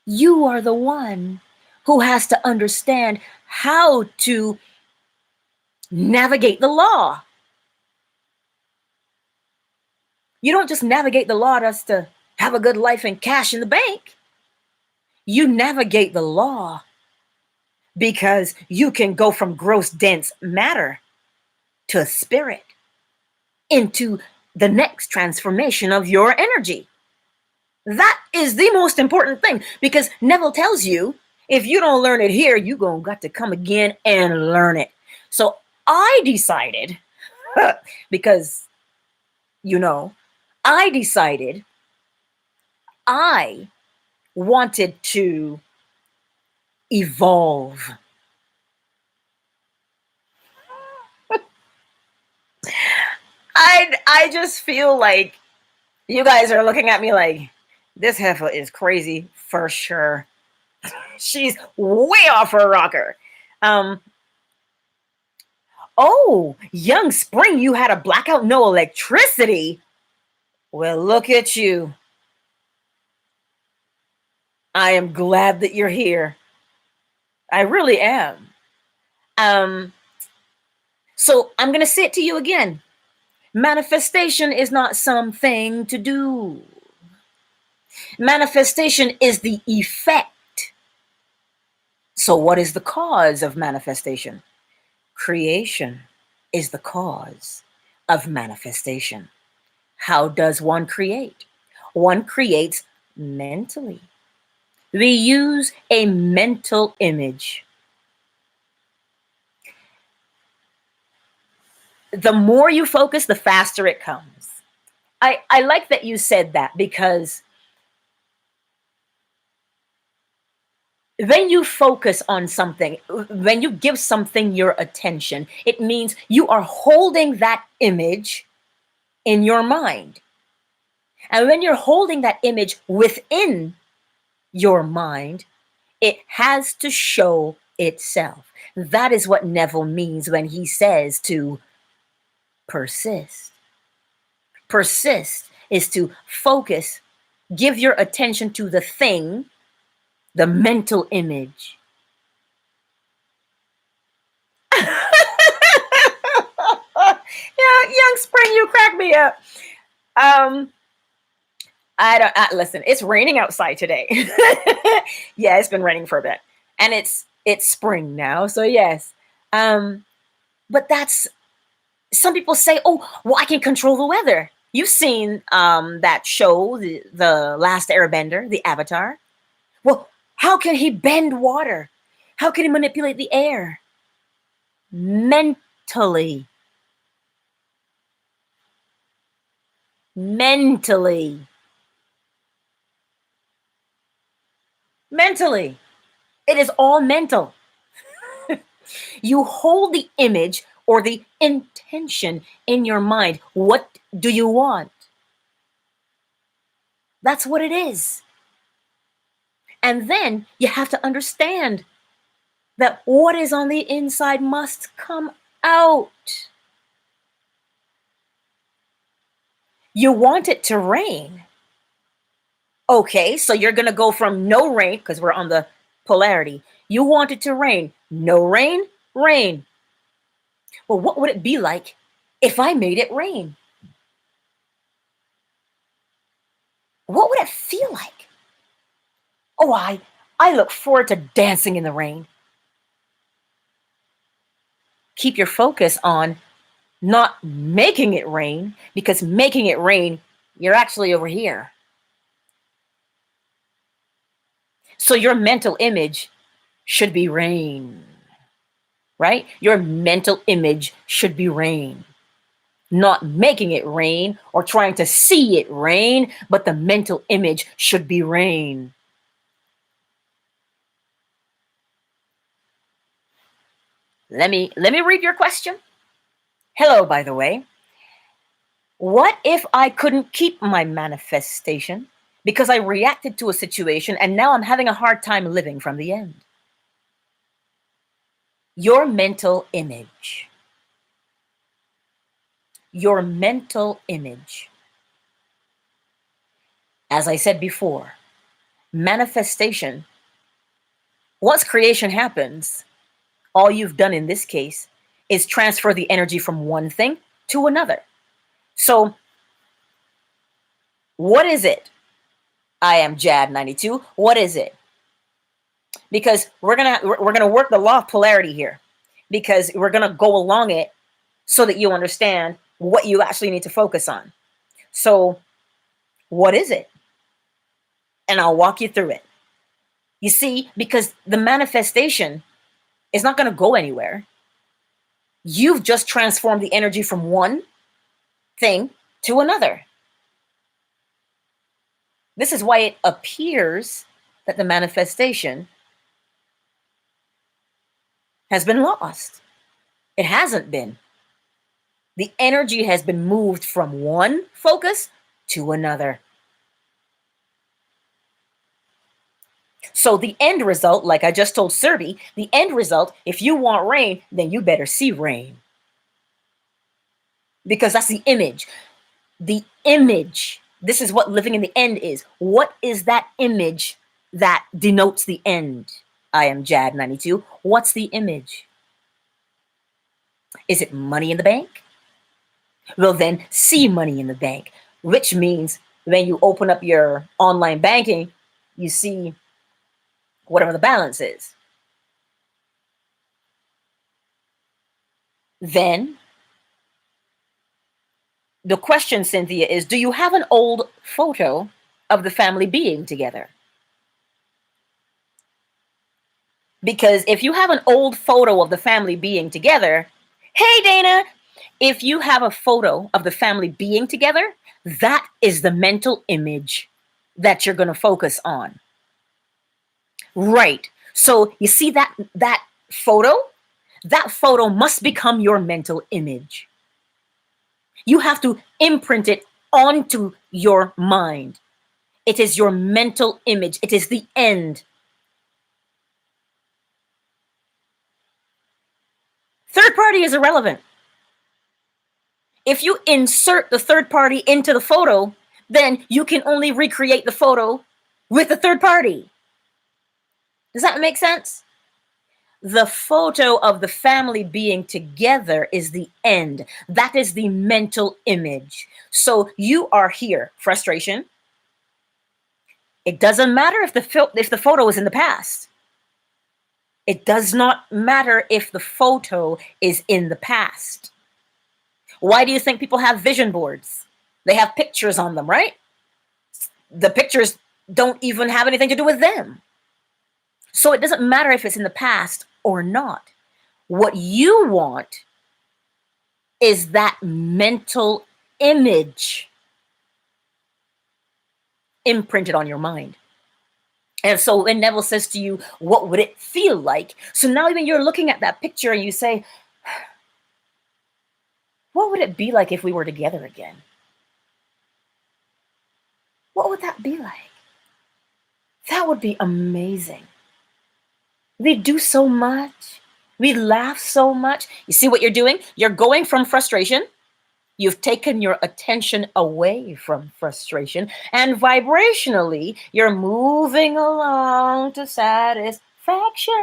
You are the one who has to understand how to navigate the law. You don't just navigate the law just to have a good life and cash in the bank. You navigate the law because you can go from gross, dense matter to spirit into the next transformation of your energy. That is the most important thing, because Neville tells you, if you don't learn it here, you gonna got to come again and learn it. So I decided, because, I decided I wanted to evolve. I just feel like you guys are looking at me like, this heifer is crazy for sure. She's way off her rocker. Oh, young Spring, you had a blackout, no electricity. Well, look at you. I am glad that you're here. I really am. So I'm going to say it to you again. Manifestation is not something to do. Manifestation is the effect. So what is the cause of manifestation? Creation is the cause of manifestation. How does one create? One creates mentally. We use a mental image. The more you focus, the faster it comes. I like that you said that, because when you focus on something, when you give something your attention, it means you are holding that image in your mind. And when you're holding that image within your mind, it has to show itself. That is what Neville means when he says to persist. Persist is to focus, give your attention to the thing, the mental image. Yeah, young Spring, you crack me up. Listen, it's raining outside today. Yeah, it's been raining for a bit. And it's spring now, so yes. But that's, some people say, oh, well, I can control the weather. You've seen that show, the Last Airbender, the Avatar. Well, how can he bend water? How can he manipulate the air? Mentally. Mentally. Mentally. It is all mental. You hold the image or the intention in your mind. What do you want? That's what it is. And then you have to understand that what is on the inside must come out. You want it to rain. Okay, so you're going to go from no rain, because we're on the polarity. You want it to rain. No rain, rain. Well, what would it be like if I made it rain? What would it feel like? Oh, I look forward to dancing in the rain. Keep your focus on not making it rain, because making it rain, you're actually over here. So your mental image should be rain, right? Your mental image should be rain. Not making it rain or trying to see it rain, but the mental image should be rain. Let me read your question. Hello, by the way. What if I couldn't keep my manifestation because I reacted to a situation and now I'm having a hard time living from the end? Your mental image. Your mental image. As I said before, manifestation, once creation happens, all you've done in this case is transfer the energy from one thing to another. So what is it? I am Jad92. What is it? Because we're gonna work the law of polarity here, because we're gonna go along it so that you understand what you actually need to focus on. So what is it? And I'll walk you through it. You see, because the manifestation is not going to go anywhere. You've just transformed the energy from one thing to another. This is why it appears that the manifestation has been lost. It hasn't been. The energy has been moved from one focus to another. So the end result, like I just told Serby, the end result, if you want rain, then you better see rain. Because that's the image. The image. This is what living in the end is. What is that image that denotes the end? I am Jad92. What's the image? Is it money in the bank? Well, then see money in the bank, which means when you open up your online banking, you see whatever the balance is. Then the question, Cynthia, is, do you have an old photo of the family being together? Because if you have an old photo of the family being together, hey, Dana, if you have a photo of the family being together, that is the mental image that you're going to focus on. Right. So you see that photo? That photo must become your mental image. You have to imprint it onto your mind. It is your mental image. It is the end. Third party is irrelevant. If you insert the third party into the photo, then you can only recreate the photo with the third party. Does that make sense? The photo of the family being together is the end. That is the mental image. So you are here, frustration. It doesn't matter if the photo is in the past. It does not matter if the photo is in the past. Why do you think people have vision boards? They have pictures on them, right? The pictures don't even have anything to do with them. So it doesn't matter if it's in the past or not. What you want is that mental image imprinted on your mind. And so when Neville says to you, what would it feel like? So now even you're looking at that picture and you say, what would it be like if we were together again? What would that be like? That would be amazing. We'd do so much. We'd laugh so much. You see what you're doing? You're going from frustration. You've taken your attention away from frustration, and vibrationally, you're moving along to satisfaction.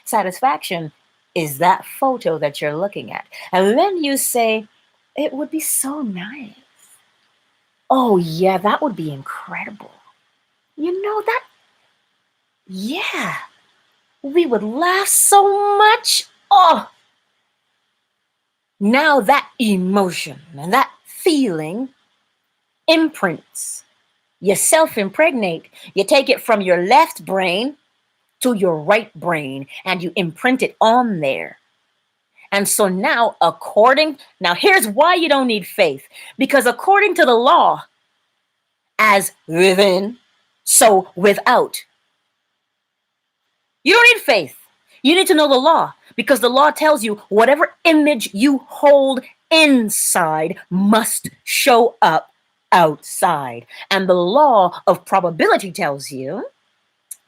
Satisfaction is that photo that you're looking at. And then you say, it would be so nice. Oh, yeah, that would be incredible. You know that? Yeah. We would laugh so much. Oh, now that emotion and that feeling imprints. You self-impregnate. You take it from your left brain to your right brain and you imprint it on there. And so now here's why you don't need faith. Because according to the law, as within, so without. You don't need faith. You need to know the law, because the law tells you whatever image you hold inside must show up outside. And the law of probability tells you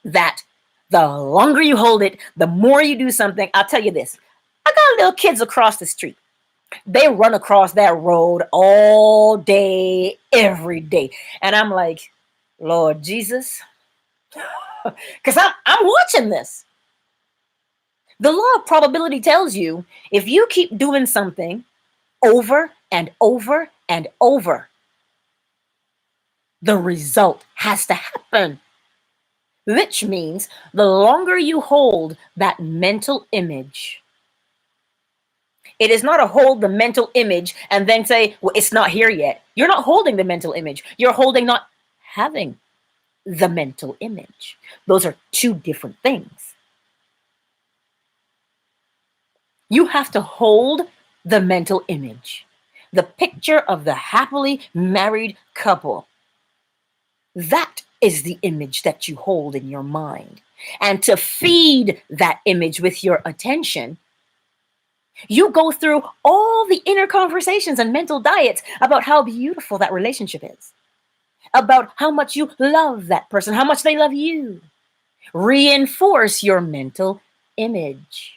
that the longer you hold it, the more you do something. I'll tell you this. I got little kids across the street. They run across that road all day, every day. And I'm like, Lord Jesus, Because I'm watching this. The law of probability tells you if you keep doing something over and over and over, the result has to happen. Which means the longer you hold that mental image, it is not a hold the mental image and then say, well, it's not here yet. You're not holding the mental image. You're holding not having the mental image. Those are two different things. You have to hold the mental image, the picture of the happily married couple. That is the image that you hold in your mind. And to feed that image with your attention, you go through all the inner conversations and mental diets about how beautiful that relationship is, about how much you love that person, how much they love you. Reinforce your mental image.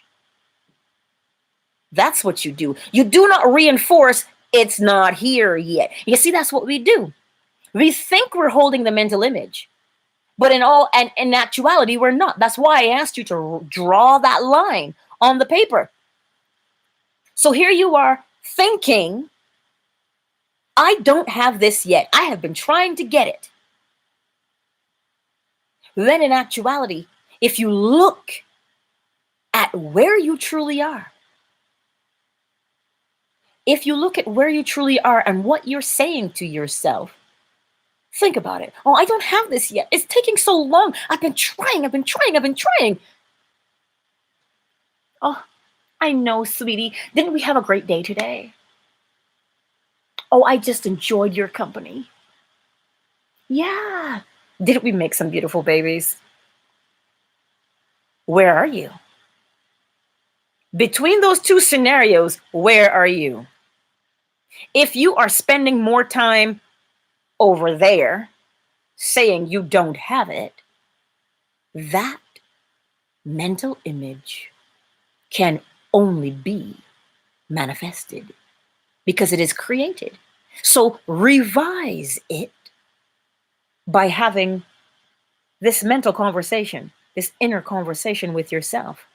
That's what you do. You do not reinforce, it's not here yet. You see, that's what we do. We think we're holding the mental image, but in actuality, we're not. That's why I asked you to draw that line on the paper. So here you are thinking, I don't have this yet. I have been trying to get it. Then in actuality, if you look at where you truly are, if you look at where you truly are and what you're saying to yourself, think about it. Oh, I don't have this yet. It's taking so long. I've been trying. Oh, I know, sweetie. Didn't we have a great day today? Oh, I just enjoyed your company. Yeah. Didn't we make some beautiful babies? Where are you? Between those two scenarios, where are you? If you are spending more time over there saying you don't have it, that mental image can only be manifested because it is created. So revise it by having this mental conversation, this inner conversation with yourself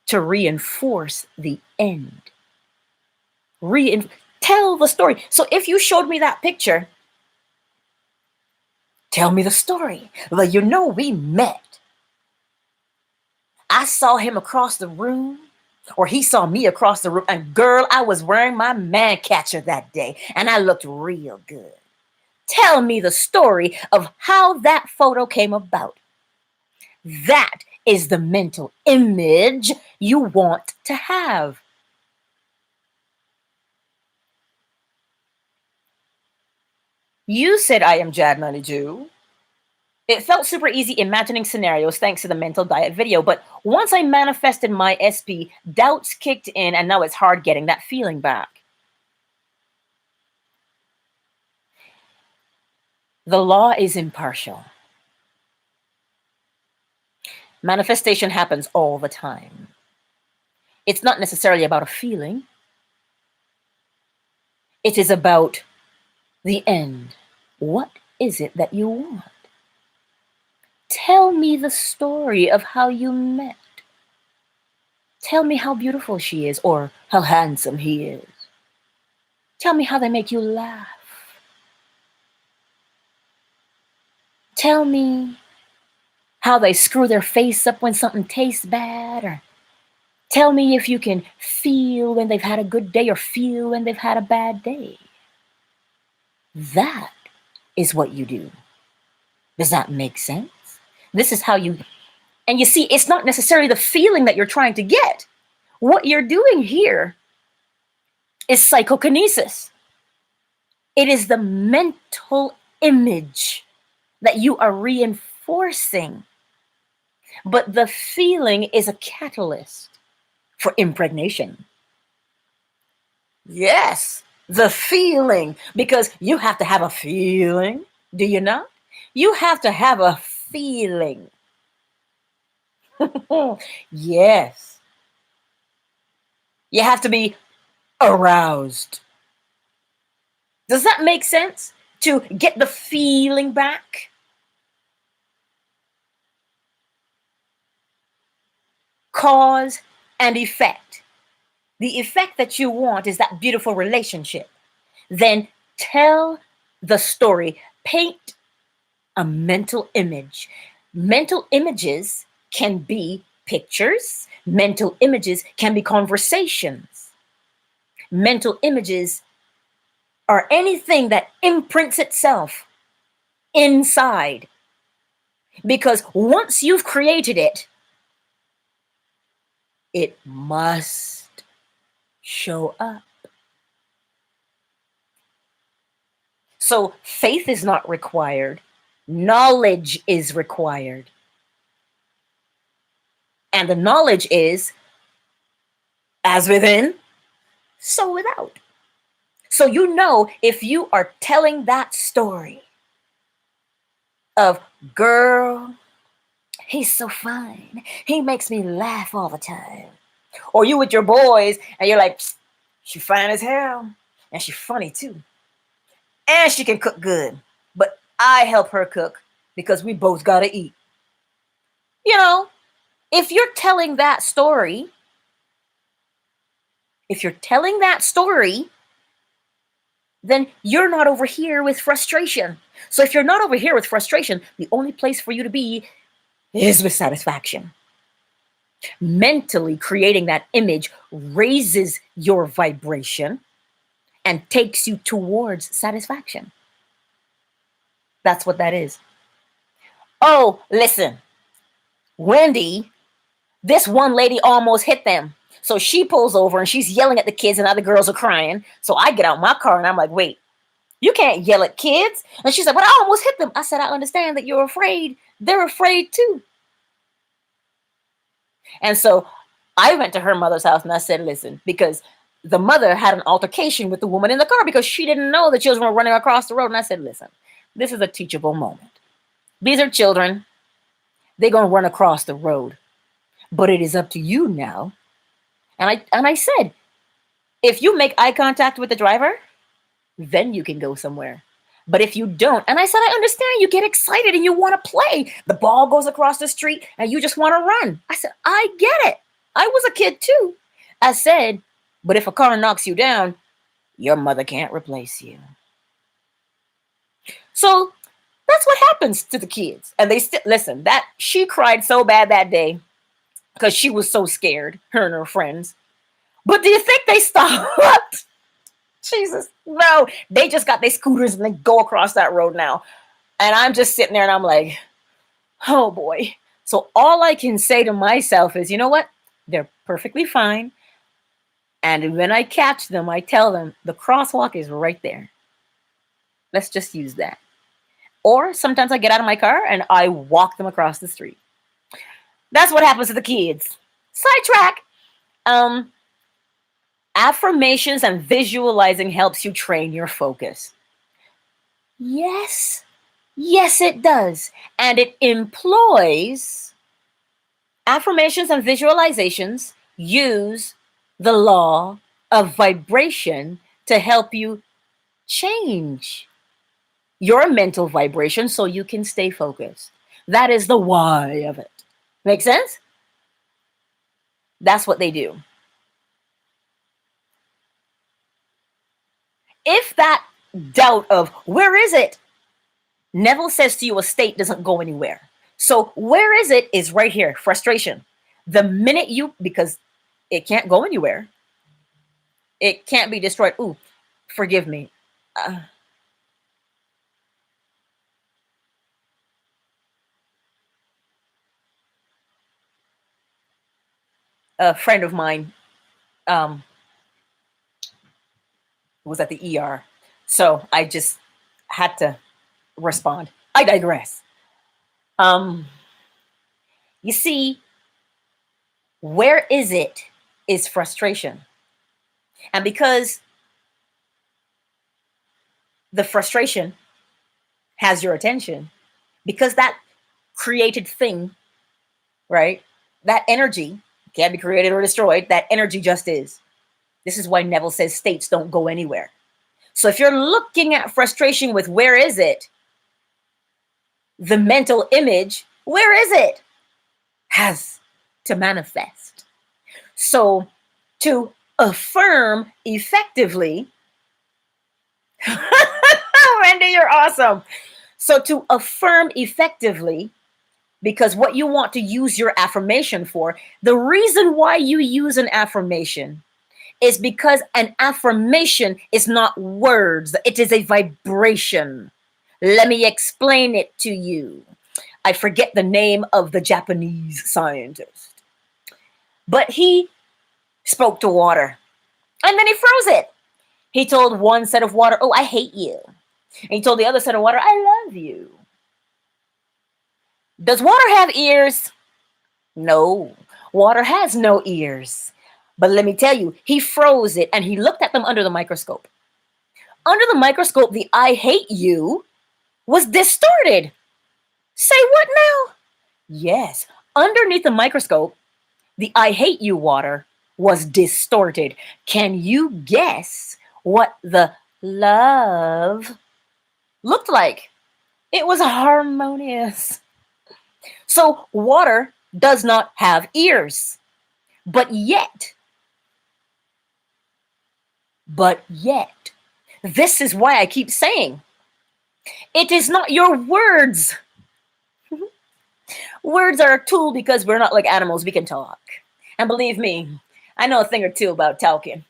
to reinforce the end. Tell the story. So if you showed me that picture, tell me the story. Well, you know, we met. I saw him across the room, or he saw me across the room, and girl, I was wearing my man catcher that day, and I looked real good. Tell me the story of how that photo came about. That is the mental image you want to have. You said I am Jad 92. It felt super easy imagining scenarios thanks to the mental diet video, but once I manifested my SP, doubts kicked in and now it's hard getting that feeling back. The law is impartial. Manifestation happens all the time. It's not necessarily about a feeling. It is about the end. What is it that you want? Tell me the story of how you met. Tell me how beautiful she is or how handsome he is. Tell me how they make you laugh. Tell me how they screw their face up when something tastes bad, or tell me if you can feel when they've had a good day or feel when they've had a bad day. That is what you do. Does that make sense? This is how you, and you see, it's not necessarily the feeling that you're trying to get. What you're doing here is psychokinesis. It is the mental image that you are reinforcing. But the feeling is a catalyst for impregnation. Yes, the feeling, because you have to have a feeling, do you not? You have to have a feeling. Yes. You have to be aroused. Does that make sense? To get the feeling back? cause and effect. The effect that you want is that beautiful relationship. Then tell the story. Paint a mental image. Mental images can be pictures. Mental images can be conversations. Mental images are anything that imprints itself inside. Because once you've created it, it must show up. So faith is not required. Knowledge is required. And the knowledge is, as within, so without. So you know, if you are telling that story of, girl, he's so fine, he makes me laugh all the time. Or you with your boys and you're like, she fine as hell and she funny too. And she can cook good. But I help her cook because we both gotta eat. You know, if you're telling that story, then you're not over here with frustration. So if you're not over here with frustration, the only place for you to be is with satisfaction. Mentally creating that image raises your vibration and takes you towards satisfaction. That's what that is. Oh, listen, Wendy, this one lady almost hit them. So she pulls over and she's yelling at the kids and other girls are crying. So I get out my car and I'm like, wait, you can't yell at kids. And she said, but I almost hit them. I said, I understand that you're afraid. They're afraid too. And so I went to her mother's house and I said, listen, because the mother had an altercation with the woman in the car because she didn't know the children were running across the road. And I said, listen, this is a teachable moment. These are children. They're going to run across the road. But it is up to you now. And I said, if you make eye contact with the driver, then you can go somewhere. But if you don't, and I said, I understand you get excited and you want to play. The ball goes across the street and you just want to run. I said, I get it. I was a kid too. I said, but if a car knocks you down, your mother can't replace you. So that's what happens to the kids. And they still, listen, that she cried so bad that day because she was so scared, her and her friends. But do you think they stopped? Jesus, no. They just got their scooters and they go across that road now. And I'm just sitting there and I'm like, oh boy. So all I can say to myself is, you know what? They're perfectly fine. And when I catch them, I tell them the crosswalk is right there. Let's just use that. Or sometimes I get out of my car and I walk them across the street. That's what happens to the kids. Sidetrack. Affirmations and visualizing helps you train your focus. Yes, it does. And it employs affirmations and visualizations use the law of vibration to help you change your mental vibration so you can stay focused. That is the why of it. Make sense? That's what they do. If that doubt of where is it, Neville says to you, a state doesn't go anywhere. So where is it is right here, frustration. The minute because it can't go anywhere. It can't be destroyed. Ooh, forgive me. A friend of mine was at the ER. So I just had to respond. I digress. You see, where is it is frustration. And because the frustration has your attention, because that created thing, right? That energy can't be created or destroyed. That energy just is. This is why Neville says states don't go anywhere. So if you're looking at frustration with where is it, the mental image, where is it, has to manifest. So to affirm effectively, Randy, you're awesome. So to affirm effectively, because what you want to use your affirmation for, the reason why you use an affirmation is because an affirmation is not words, it is a vibration. Let me explain it to you. I forget the name of the Japanese scientist, but he spoke to water and then he froze it. He told one set of water, "Oh, I hate you." And he told the other set of water, "I love you." Does water have ears? No, water has no ears. But let me tell you, he froze it and he looked at them under the microscope. Under the microscope, the "I hate you" was distorted. Say what now? Yes, underneath the microscope, the "I hate you" water was distorted. Can you guess what the love looked like? It was harmonious. So water does not have ears, but yet, this is why I keep saying, it is not your words. Words are a tool because we're not like animals, we can talk. And believe me, I know a thing or two about talking,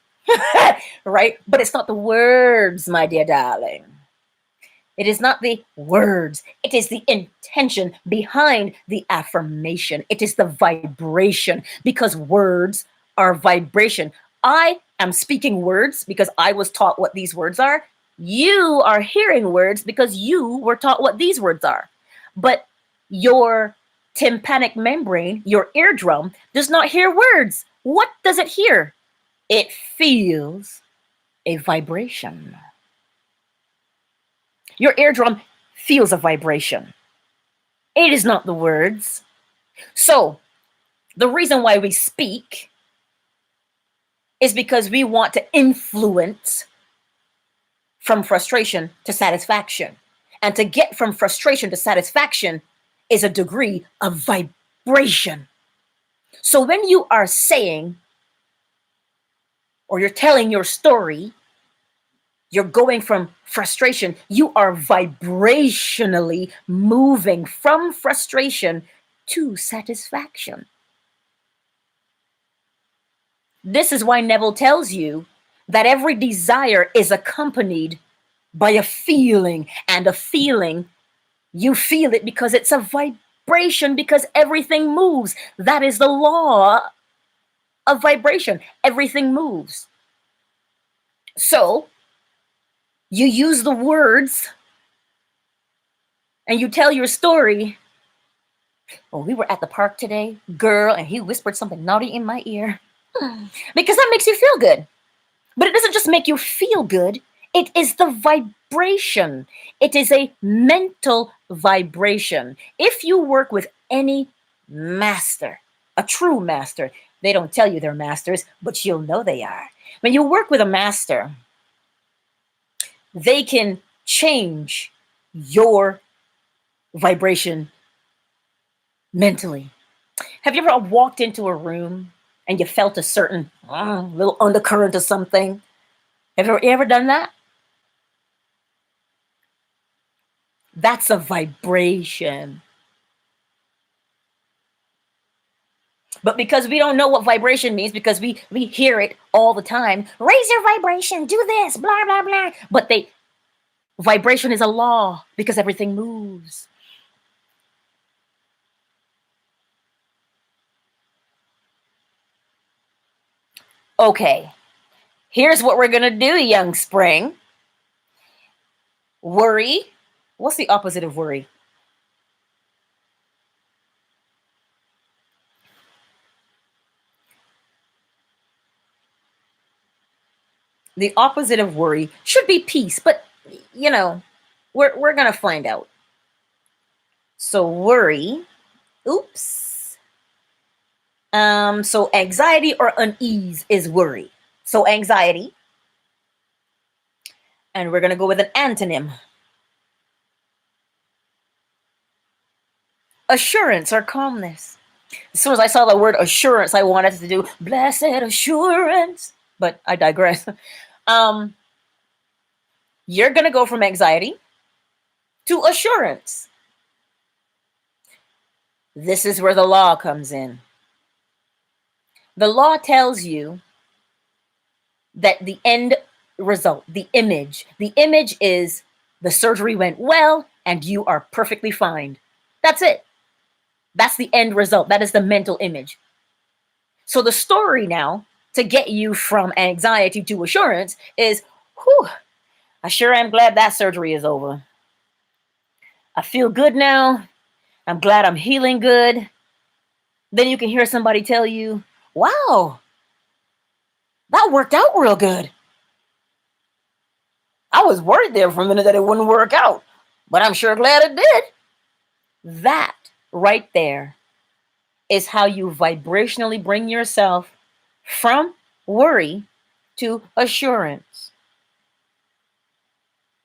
right? But it's not the words, my dear darling. It is not the words. It is the intention behind the affirmation. It is the vibration, because words are vibration. I am speaking words because I was taught what these words are. You are hearing words because you were taught what these words are. But your tympanic membrane, your eardrum, does not hear words. What does it hear? It feels a vibration. Your eardrum feels a vibration. It is not the words. So the reason why we speak is because we want to influence from frustration to satisfaction. And to get from frustration to satisfaction is a degree of vibration. So when you are saying, or you're telling your story, you're going from frustration, you are vibrationally moving from frustration to satisfaction. This is why Neville tells you that every desire is accompanied by a feeling, and a feeling, you feel it because it's a vibration, because everything moves. That is the law of vibration. Everything moves. So you use the words and you tell your story. "Oh, we were at the park today, girl, and he whispered something naughty in my ear." Because that makes you feel good. But it doesn't just make you feel good. It is the vibration. It is a mental vibration. If you work with any master, a true master, they don't tell you they're masters, but you'll know they are. When you work with a master, they can change your vibration mentally. Have you ever walked into a room and you felt a certain little undercurrent of something? Have you ever done that? That's a vibration. But because we don't know what vibration means, because we hear it all the time, raise your vibration, do this, blah, blah, blah. But vibration is a law because everything moves. Okay, here's what we're going to do, young spring. Worry. What's the opposite of worry? The opposite of worry should be peace, but you know, we're going to find out. So worry, oops. So anxiety or unease is worry. So anxiety, and we're going to go with an antonym. Assurance or calmness. As soon as I saw the word assurance, I wanted to do blessed assurance, but I digress. You're going to go from anxiety to assurance. This is where the law comes in. The law tells you that the end result, the image is the surgery went well and you are perfectly fine. That's it. That's the end result. That is the mental image. So the story now to get you from anxiety to assurance is, whew, I sure am glad that surgery is over. I feel good now. I'm glad I'm healing good. Then you can hear somebody tell you, wow, that worked out real good. I was worried there for a minute that it wouldn't work out, but I'm sure glad it did. That right there is how you vibrationally bring yourself from worry to assurance.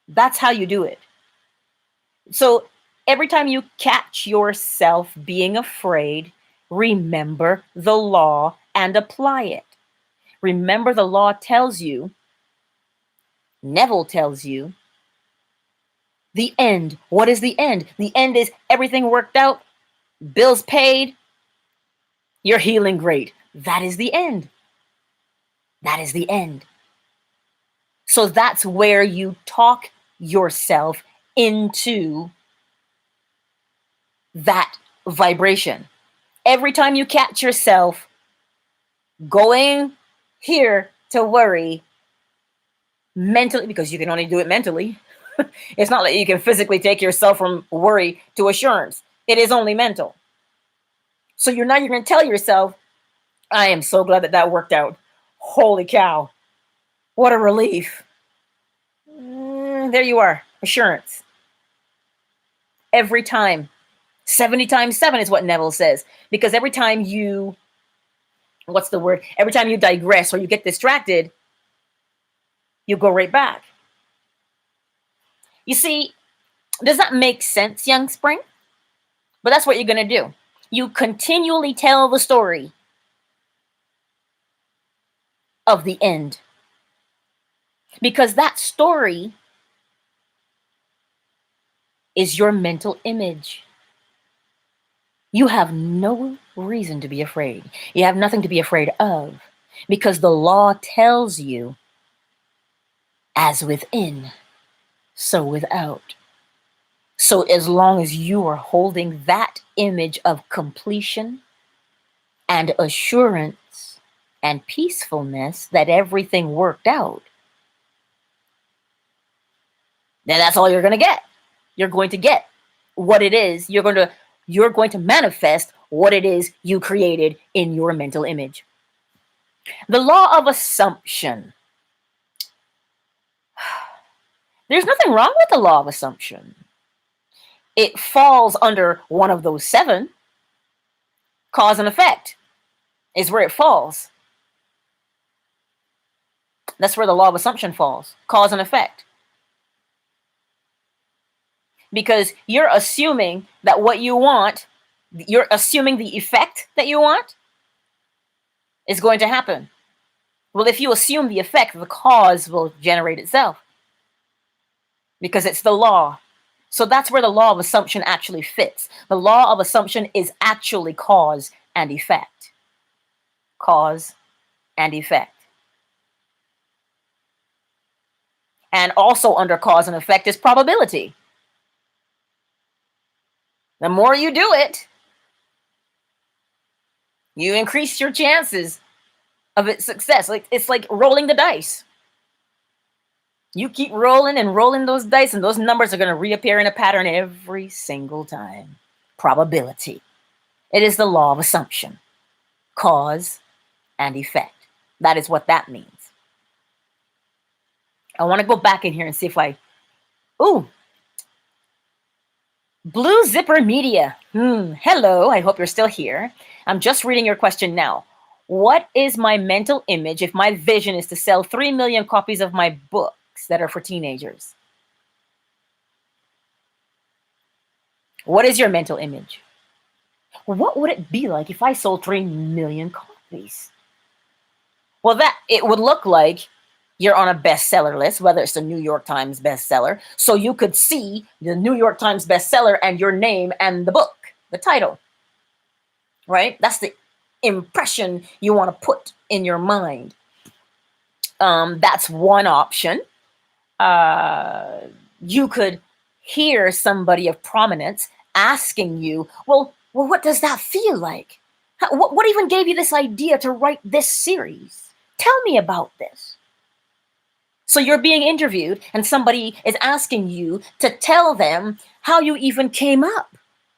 That's how you do it. So every time you catch yourself being afraid, remember the law and apply it. Remember, the law tells you, Neville tells you, the end. What is the end? The end is everything worked out, bills paid, you're healing great. That is the end. That is the end. So that's where you talk yourself into that vibration. Every time you catch yourself going here to worry mentally, because you can only do it mentally. It's not like you can physically take yourself from worry to assurance. It is only mental. So you're going to tell yourself, I am so glad that worked out. Holy cow. What a relief. There you are. Assurance. Every time. 70 times 7 is what Neville says. Because every time you, every time you digress or you get distracted, you go right back. You see, does that make sense, young spring? But that's what you're going to do. You continually tell the story of the end. Because that story is your mental image. You have no reason to be afraid. You have nothing to be afraid of. Because the law tells you, as within, so without. So as long as you are holding that image of completion and assurance and peacefulness that everything worked out, then that's all you're going to get. You're going to get what it is. You're going to manifest what it is you created in your mental image. The law of assumption. There's nothing wrong with the law of assumption. It falls under one of those 7. Cause and effect is where it falls. That's where the law of assumption falls. Cause and effect. Because you're assuming that what you want, you're assuming the effect that you want is going to happen. Well, if you assume the effect, the cause will generate itself. Because it's the law. So that's where the law of assumption actually fits. The law of assumption is actually cause and effect. Cause and effect. And also under cause and effect is probability. The more you do it, you increase your chances of its success. It's like rolling the dice. You keep rolling and rolling those dice, and those numbers are going to reappear in a pattern every single time. Probability. It is the law of assumption. Cause and effect. That is what that means. I want to go back in here and see if Blue Zipper Media. Hello, I hope you're still here. I'm just reading your question now. What is my mental image if my vision is to sell 3 million copies of my books that are for teenagers? What is your mental image? what would it be like if I sold 3 million copies? Well, that it would look like you're on a bestseller list, whether it's the New York Times bestseller. So you could see the New York Times bestseller and your name and the book, the title, right? That's the impression you want to put in your mind. That's one option. You could hear somebody of prominence asking you, well, what does that feel like? What even gave you this idea to write this series? Tell me about this. So you're being interviewed and somebody is asking you to tell them how you even came up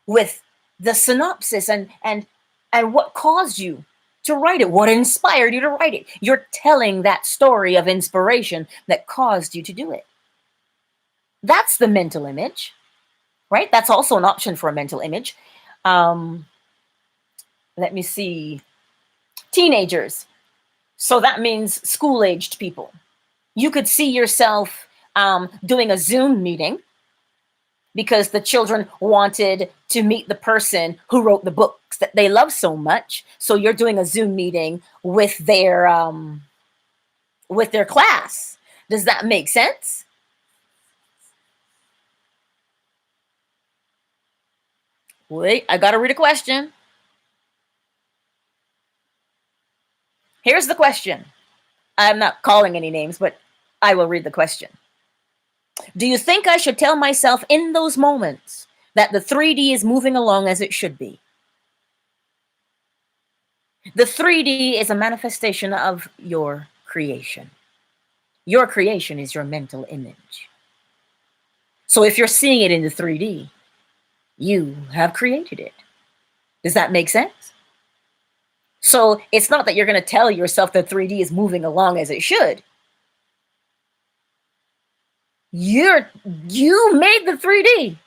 with the synopsis and what caused you to write it, what inspired you to write it. You're telling that story of inspiration that caused you to do it. That's the mental image, right? That's also an option for a mental image. Let me see. Teenagers. So that means school-aged people. You could see yourself doing a Zoom meeting because the children wanted to meet the person who wrote the books that they love so much. So you're doing a Zoom meeting with their class. Does that make sense? Wait, I got to read a question. Here's the question. I'm not calling any names, but I will read the question. Do you think I should tell myself in those moments that the 3D is moving along as it should be? The 3D is a manifestation of your creation. Your creation is your mental image. So if you're seeing it in the 3D, you have created it. Does that make sense? So it's not that you're going to tell yourself that 3D is moving along as it should. You made the 3D.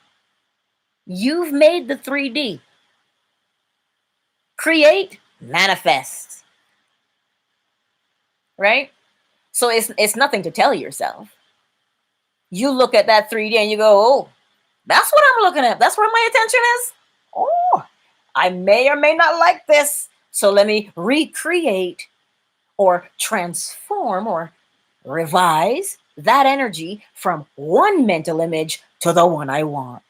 You've made the 3D. Create, manifest. Right? So it's nothing to tell yourself. You look at that 3D and you go, oh, that's what I'm looking at. That's where my attention is. Oh, I may or may not like this. So let me recreate or transform or revise that energy from one mental image to the one I want.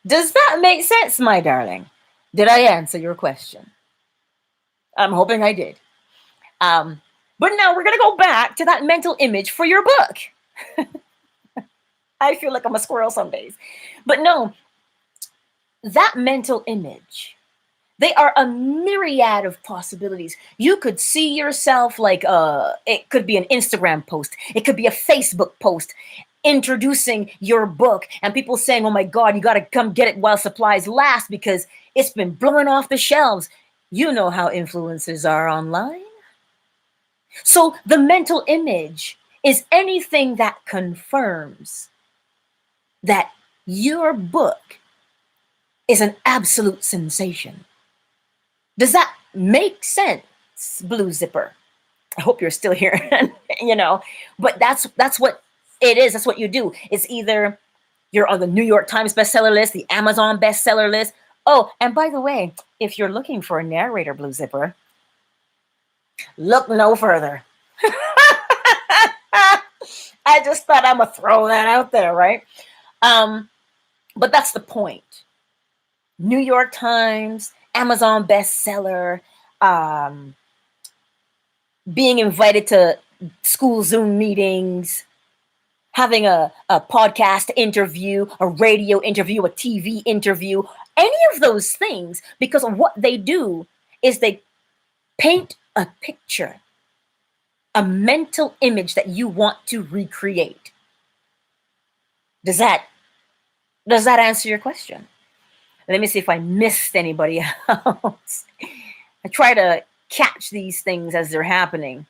Does that make sense, my darling? Did I answer your question? I'm hoping I did. But now we're going to go back to that mental image for your book. I feel like I'm a squirrel some days. But no, that mental image, they are a myriad of possibilities. You could see yourself like it could be an Instagram post. It could be a Facebook post introducing your book and people saying, oh my God, you got to come get it while supplies last because it's been blowing off the shelves. You know how influencers are online. So the mental image is anything that confirms that your book is an absolute sensation. Does that make sense, Blue Zipper? I hope you're still here, but that's what it is. That's what you do. It's either you're on the New York Times bestseller list, the Amazon bestseller list. Oh, and by the way, if you're looking for a narrator, Blue Zipper, look no further. I just thought I'm going to throw that out there, right? But that's the point. New York Times, Amazon bestseller, being invited to school Zoom meetings, having a podcast interview, a radio interview, a TV interview, any of those things, because of what they do is they paint a picture, a mental image that you want to recreate. Does that answer your question? Let me see if I missed anybody else. I try to catch these things as they're happening.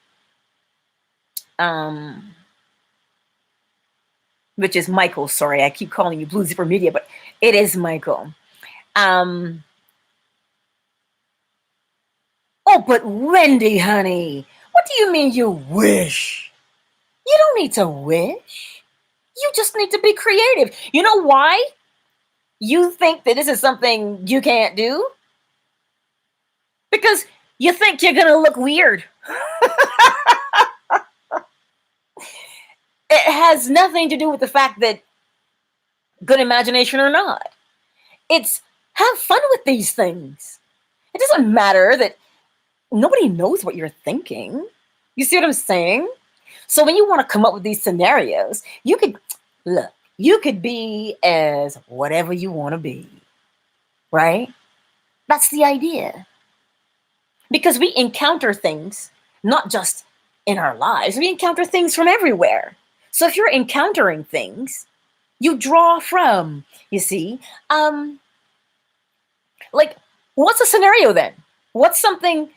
Which is Michael. Sorry, I keep calling you Blue Zipper Media, but it is Michael. Oh, but Wendy, honey, what do you mean you wish? You don't need to wish. You just need to be creative. You know why? You think that this is something you can't do because you think you're going to look weird. It has nothing to do with the fact that good imagination or not. It's have fun with these things. It doesn't matter that nobody knows what you're thinking. You see what I'm saying? So when you want to come up with these scenarios, you could be as whatever you want to be, right? That's the idea. Because we encounter things, not just in our lives, we encounter things from everywhere. So if you're encountering things, you draw from, you see. Like, what's a scenario then? What's something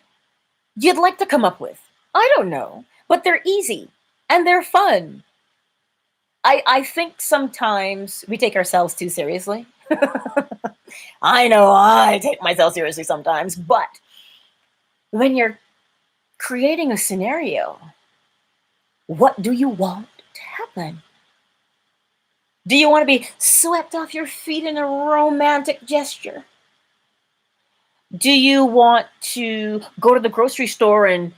you'd like to come up with? I don't know, but they're easy and they're fun. I think sometimes we take ourselves too seriously. I know I take myself seriously sometimes, but when you're creating a scenario, what do you want to happen? Do you want to be swept off your feet in a romantic gesture? Do you want to go to the grocery store and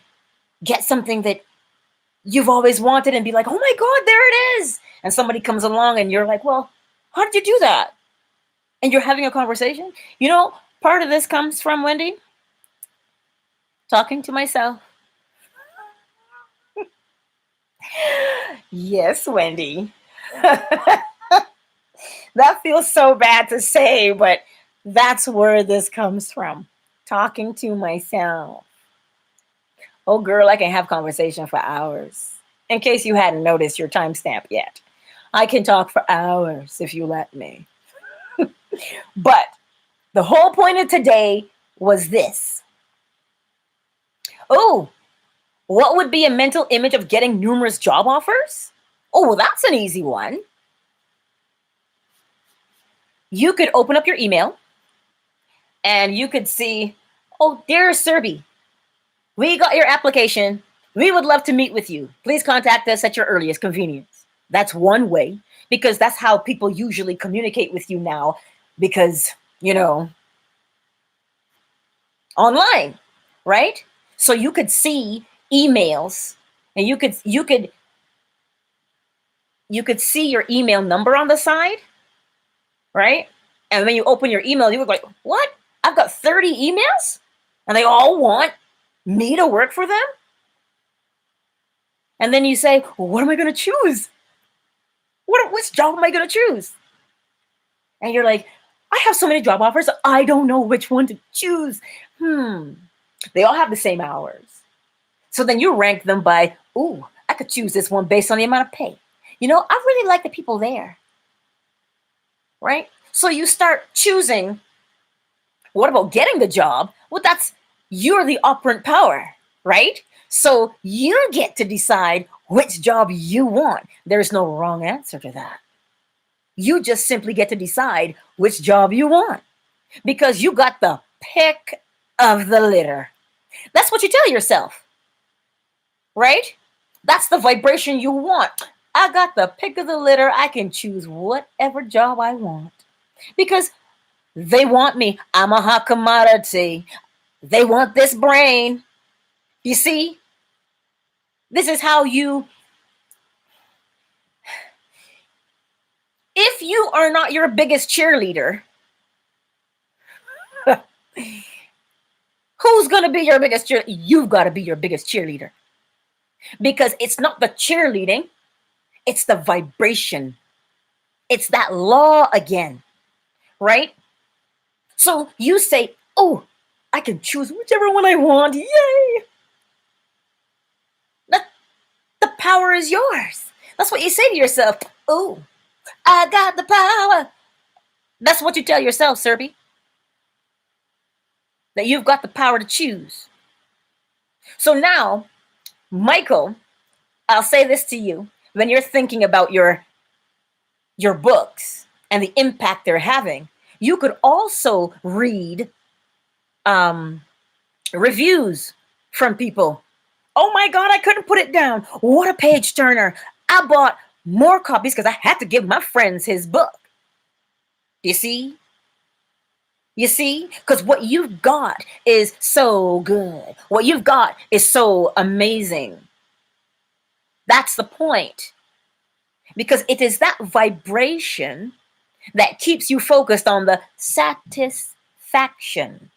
get something that you've always wanted and be like, oh my God, there it is. And somebody comes along and you're like, well, how did you do that? And you're having a conversation. You know, part of this comes from, Wendy, talking to myself. Yes, Wendy. That feels so bad to say, but that's where this comes from. Talking to myself. Oh, girl, I can have conversation for hours. In case you hadn't noticed your timestamp yet. I can talk for hours if you let me. But the whole point of today was this. Oh, what would be a mental image of getting numerous job offers? Oh, well, that's an easy one. You could open up your email and you could see, oh, dear Serby, we got your application. We would love to meet with you. Please contact us at your earliest convenience. That's one way, because that's how people usually communicate with you now, because, you know, online, right? So you could see emails and you could see your email number on the side, right? And when you open your email, you would like, what? I've got 30 emails and they all want me to work for them? And then you say, well, what am I going to choose? Which job am I going to choose? And you're like, I have so many job offers, I don't know which one to choose. They all have the same hours. So then you rank them by, ooh, I could choose this one based on the amount of pay. You know, I really like the people there. Right? So you start choosing. What about getting the job? Well, you're the operant power, right? So you get to decide which job you want. There's no wrong answer to that. You just simply get to decide which job you want because you got the pick of the litter. That's what you tell yourself, right? That's the vibration you want. I got the pick of the litter. I can choose whatever job I want because they want me. I'm a hot commodity. They want this brain. You see, this is how if you are not your biggest cheerleader, who's going to be your biggest cheerleader? You've got to be your biggest cheerleader because it's not the cheerleading. It's the vibration. It's that law again, right? So you say, oh, I can choose whichever one I want. Yay! The power is yours. That's what you say to yourself. Oh, I got the power. That's what you tell yourself, Serby. That you've got the power to choose. So now, Michael, I'll say this to you. When you're thinking about your books and the impact they're having, you could also read reviews from people. Oh my God, I couldn't put it down. What a page turner. I bought more copies because I had to give my friends his book. Do you see? You see? Because what you've got is so good. What you've got is so amazing. That's the point. Because it is that vibration that keeps you focused on the satisfaction.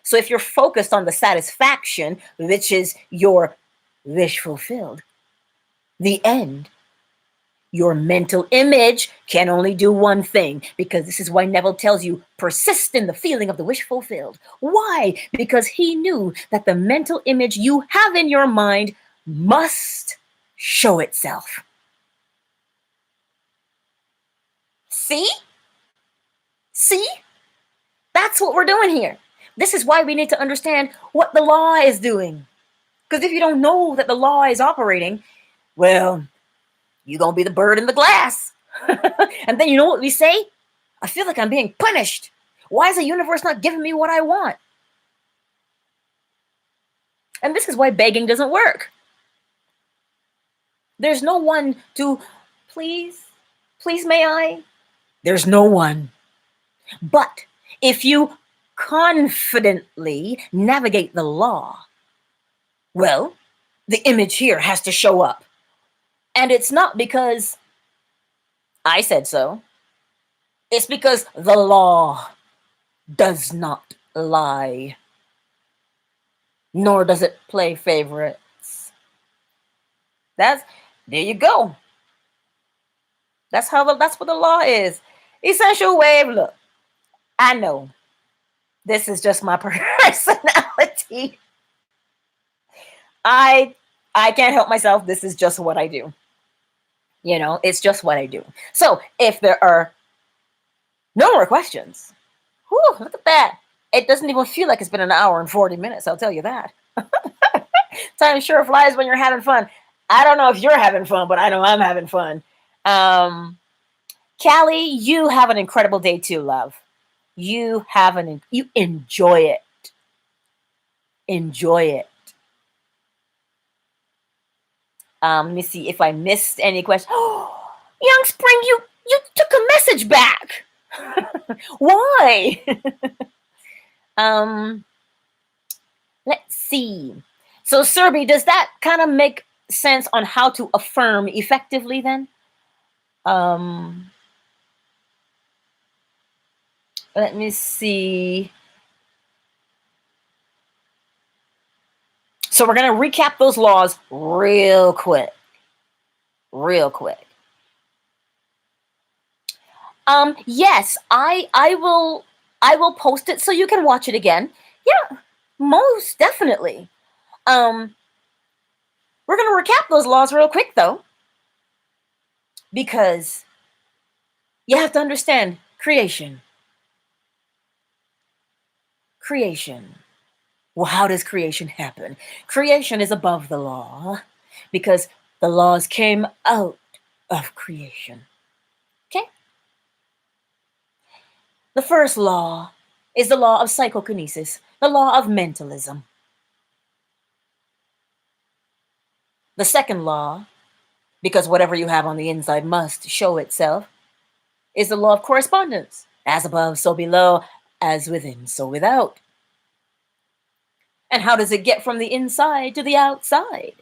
So if you're focused on the satisfaction, which is your wish fulfilled, the end, your mental image can only do one thing, because this is why Neville tells you persist in the feeling of the wish fulfilled. Why? Because he knew that the mental image you have in your mind must show itself. See? See? That's what we're doing here. This is why we need to understand what the law is doing. Because if you don't know that the law is operating, well, you're going to be the bird in the glass. And then you know what we say? I feel like I'm being punished. Why is the universe not giving me what I want? And this is why begging doesn't work. There's no one to, please may I? There's no one. But if you confidently navigate the law, well, the image here has to show up. And it's not because I said so. It's because the law does not lie, nor does it play favorites. There you go. That's what the law is. Essential wave. Look, I know this is just my personality. I can't help myself. This is just what I do. You know, it's just what I do. So if there are no more questions, whew, look at that. It doesn't even feel like it's been an hour and 40 minutes. I'll tell you that. Time sure flies when you're having fun. I don't know if you're having fun, but I know I'm having fun. Callie, you have an incredible day too, love. You enjoy it. Enjoy it. Let me see if I missed any questions. Young Spring, you took a message back. Why? Let's see. So, Serby, does that kind of make sense on how to affirm effectively then? Let me see. So we're going to recap those laws real quick. Real quick. Yes, I will post it so you can watch it again. Yeah, most definitely. We're going to recap those laws real quick though, because you have to understand creation. Creation. Well, how does creation happen? Creation is above the law because the laws came out of creation. Okay? The first law is the law of psychokinesis, the law of mentalism. The second law, because whatever you have on the inside must show itself, is the law of correspondence. As above, so below, as within, so without. And how does it get from the inside to the outside?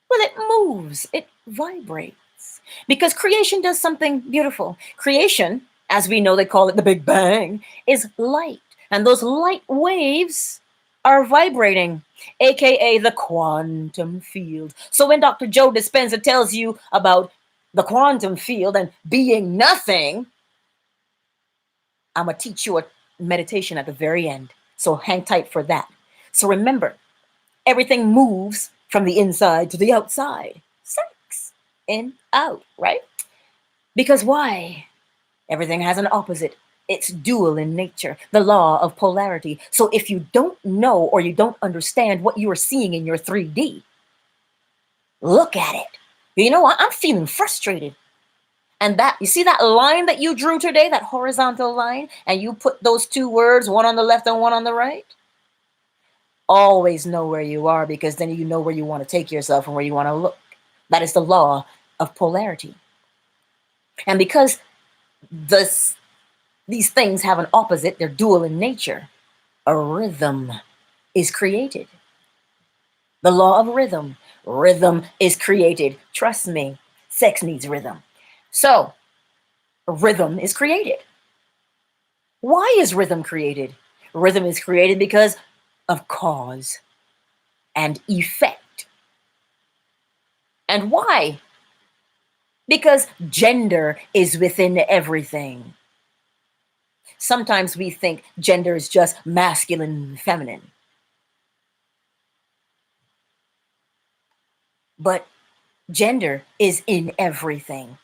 Well, it moves, it vibrates. Because creation does something beautiful. Creation, as we know they call it the Big Bang, is light. And those light waves are vibrating, aka the quantum field. So when Dr. Joe Dispenza tells you about the quantum field and being nothing, I'm going to teach you a meditation at the very end. So hang tight for that. So remember, everything moves from the inside to the outside. Sex, in, out, right? Because why? Everything has an opposite. It's dual in nature, the law of polarity. So if you don't know or you don't understand what you are seeing in your 3D, look at it. You know what? I'm feeling frustrated. And that, you see that line that you drew today, that horizontal line, and you put those two words, one on the left and one on the right? Always know where you are, because then you know where you want to take yourself and where you want to look. That is the law of polarity. And because these things have an opposite. They're dual in nature. A rhythm is created. The law of rhythm. Rhythm is created. Trust me, sex needs rhythm. So, rhythm is created. Why is rhythm created? Rhythm is created because of cause and effect. And why? Because gender is within everything. Sometimes we think gender is just masculine and feminine. But gender is in everything.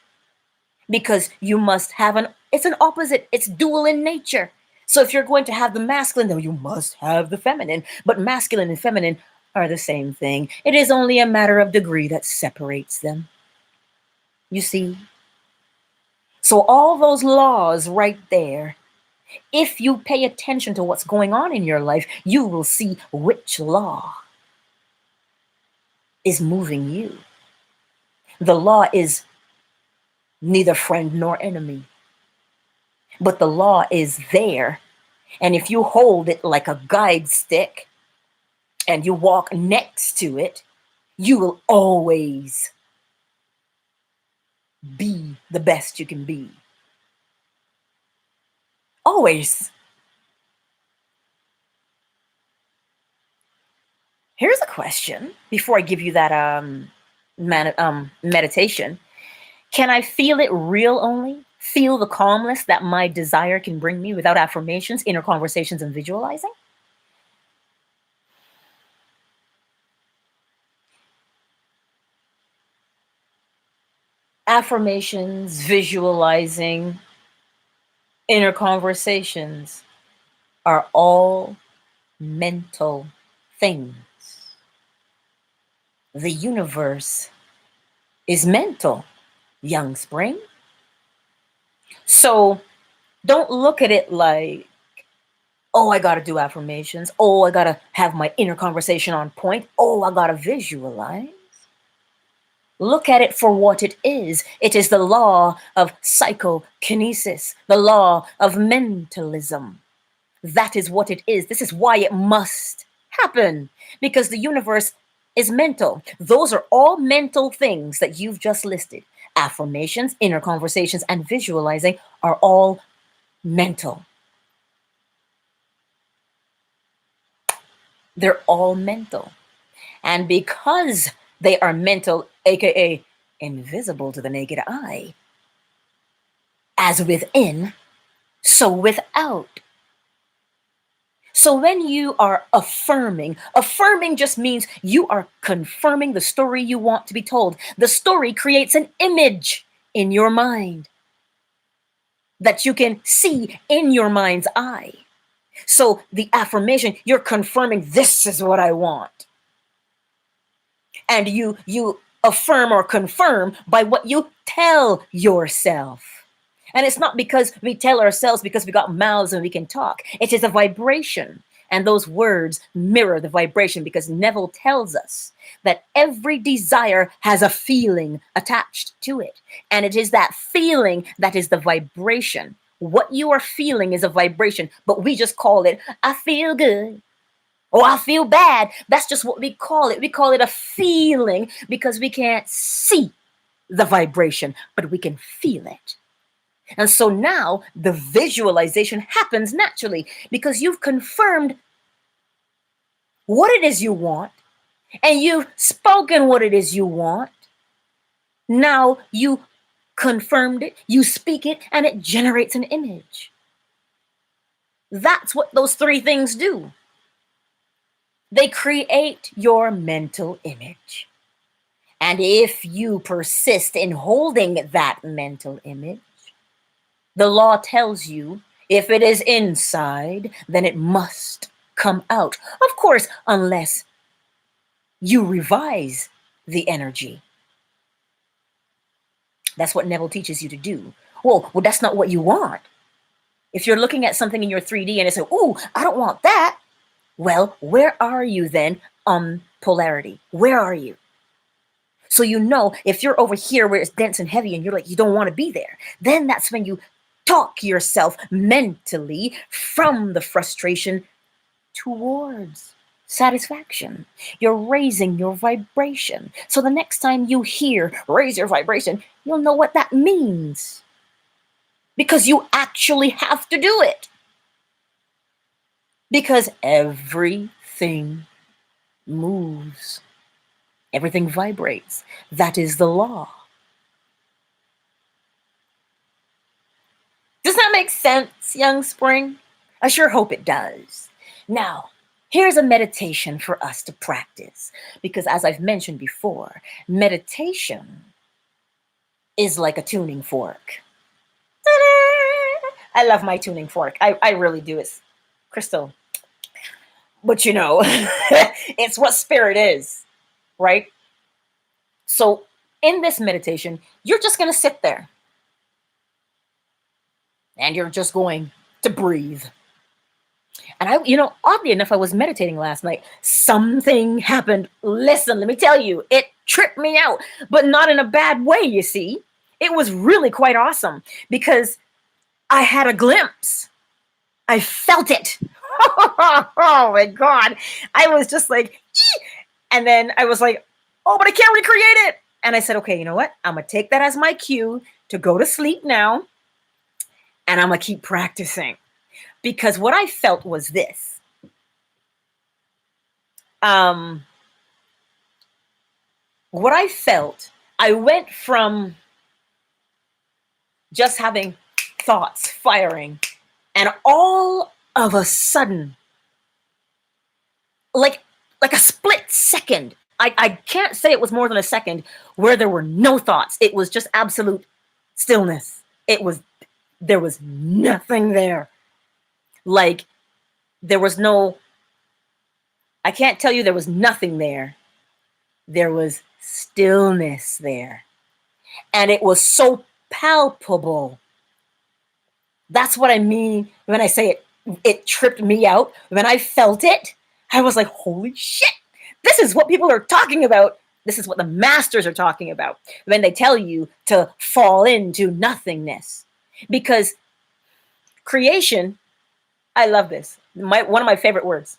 Because you must have it's an opposite, it's dual in nature. So if you're going to have the masculine, then you must have the feminine. But masculine and feminine are the same thing. It is only a matter of degree that separates them. You see? So all those laws right there, if you pay attention to what's going on in your life, you will see which law is moving you. The law is neither friend nor enemy, but the law is there. And if you hold it like a guide stick and you walk next to it, you will always be the best you can be. Always. Here's a question before I give you that meditation. Can I feel it real only? Feel the calmness that my desire can bring me without affirmations, inner conversations, and visualizing? Affirmations, visualizing, inner conversations are all mental things. The universe is mental, young spring. So don't look at it like, oh, I got to do affirmations. Oh, I got to have my inner conversation on point. Oh, I got to visualize. Look at it for what it is. It is the law of psychokinesis, the law of mentalism. That is what it is. This is why it must happen, because the universe is mental. Those are all mental things that you've just listed. Affirmations, inner conversations, and visualizing are all mental. They're all mental. And because they are mental, aka invisible to the naked eye, as within, so without. So when you are affirming just means you are confirming the story you want to be told. The story creates an image in your mind that you can see in your mind's eye. So the affirmation, you're confirming this is what I want. And you affirm or confirm by what you tell yourself. And it's not because we tell ourselves because we got mouths and we can talk. It is a vibration. And those words mirror the vibration, because Neville tells us that every desire has a feeling attached to it. And it is that feeling that is the vibration. What you are feeling is a vibration, but we just call it, I feel good. Oh, I feel bad. That's just what we call it. We call it a feeling because we can't see the vibration, but we can feel it. And so now the visualization happens naturally because you've confirmed what it is you want and you've spoken what it is you want. Now you confirmed it, you speak it, and it generates an image. That's what those three things do. They create your mental image. And if you persist in holding that mental image, the law tells you if it is inside, then it must come out. Of course, unless you revise the energy. That's what Neville teaches you to do. Well, that's not what you want. If you're looking at something in your 3D and it's like, ooh, I don't want that. Well, where are you then on polarity? Where are you? So you know, if you're over here where it's dense and heavy and you're like, you don't want to be there, then that's when you talk yourself mentally from the frustration towards satisfaction. You're raising your vibration. So the next time you hear raise your vibration, you'll know what that means. Because you actually have to do it. Because everything moves. Everything vibrates. That is the law. Does that make sense, young spring? I sure hope it does. Now, here's a meditation for us to practice. Because as I've mentioned before, meditation is like a tuning fork. Ta-da! I love my tuning fork. I really do. It's crystal. But you know, it's what spirit is, right? So in this meditation, you're just going to sit there. And you're just going to breathe. And oddly enough, I was meditating last night. Something happened. Listen, let me tell you, it tripped me out, but not in a bad way, you see. It was really quite awesome because I had a glimpse. I felt it. Oh my God. I was just like, ee! And then I was like, oh, but I can't recreate it. And I said, okay, you know what? I'm going to take that as my cue to go to sleep now. And I'm going to keep practicing. Because what I felt was this. What I felt, I went from just having thoughts firing, and all of a sudden, like a split second, I can't say it was more than a second, where there were no thoughts. It was just absolute stillness. There was nothing there. Like, there was no, I can't tell you there was nothing there. There was stillness there. And it was so palpable. That's what I mean when I say it tripped me out. When I felt it, I was like, holy shit, this is what people are talking about. This is what the masters are talking about when they tell you to fall into nothingness. Because creation, I love this. One of my favorite words.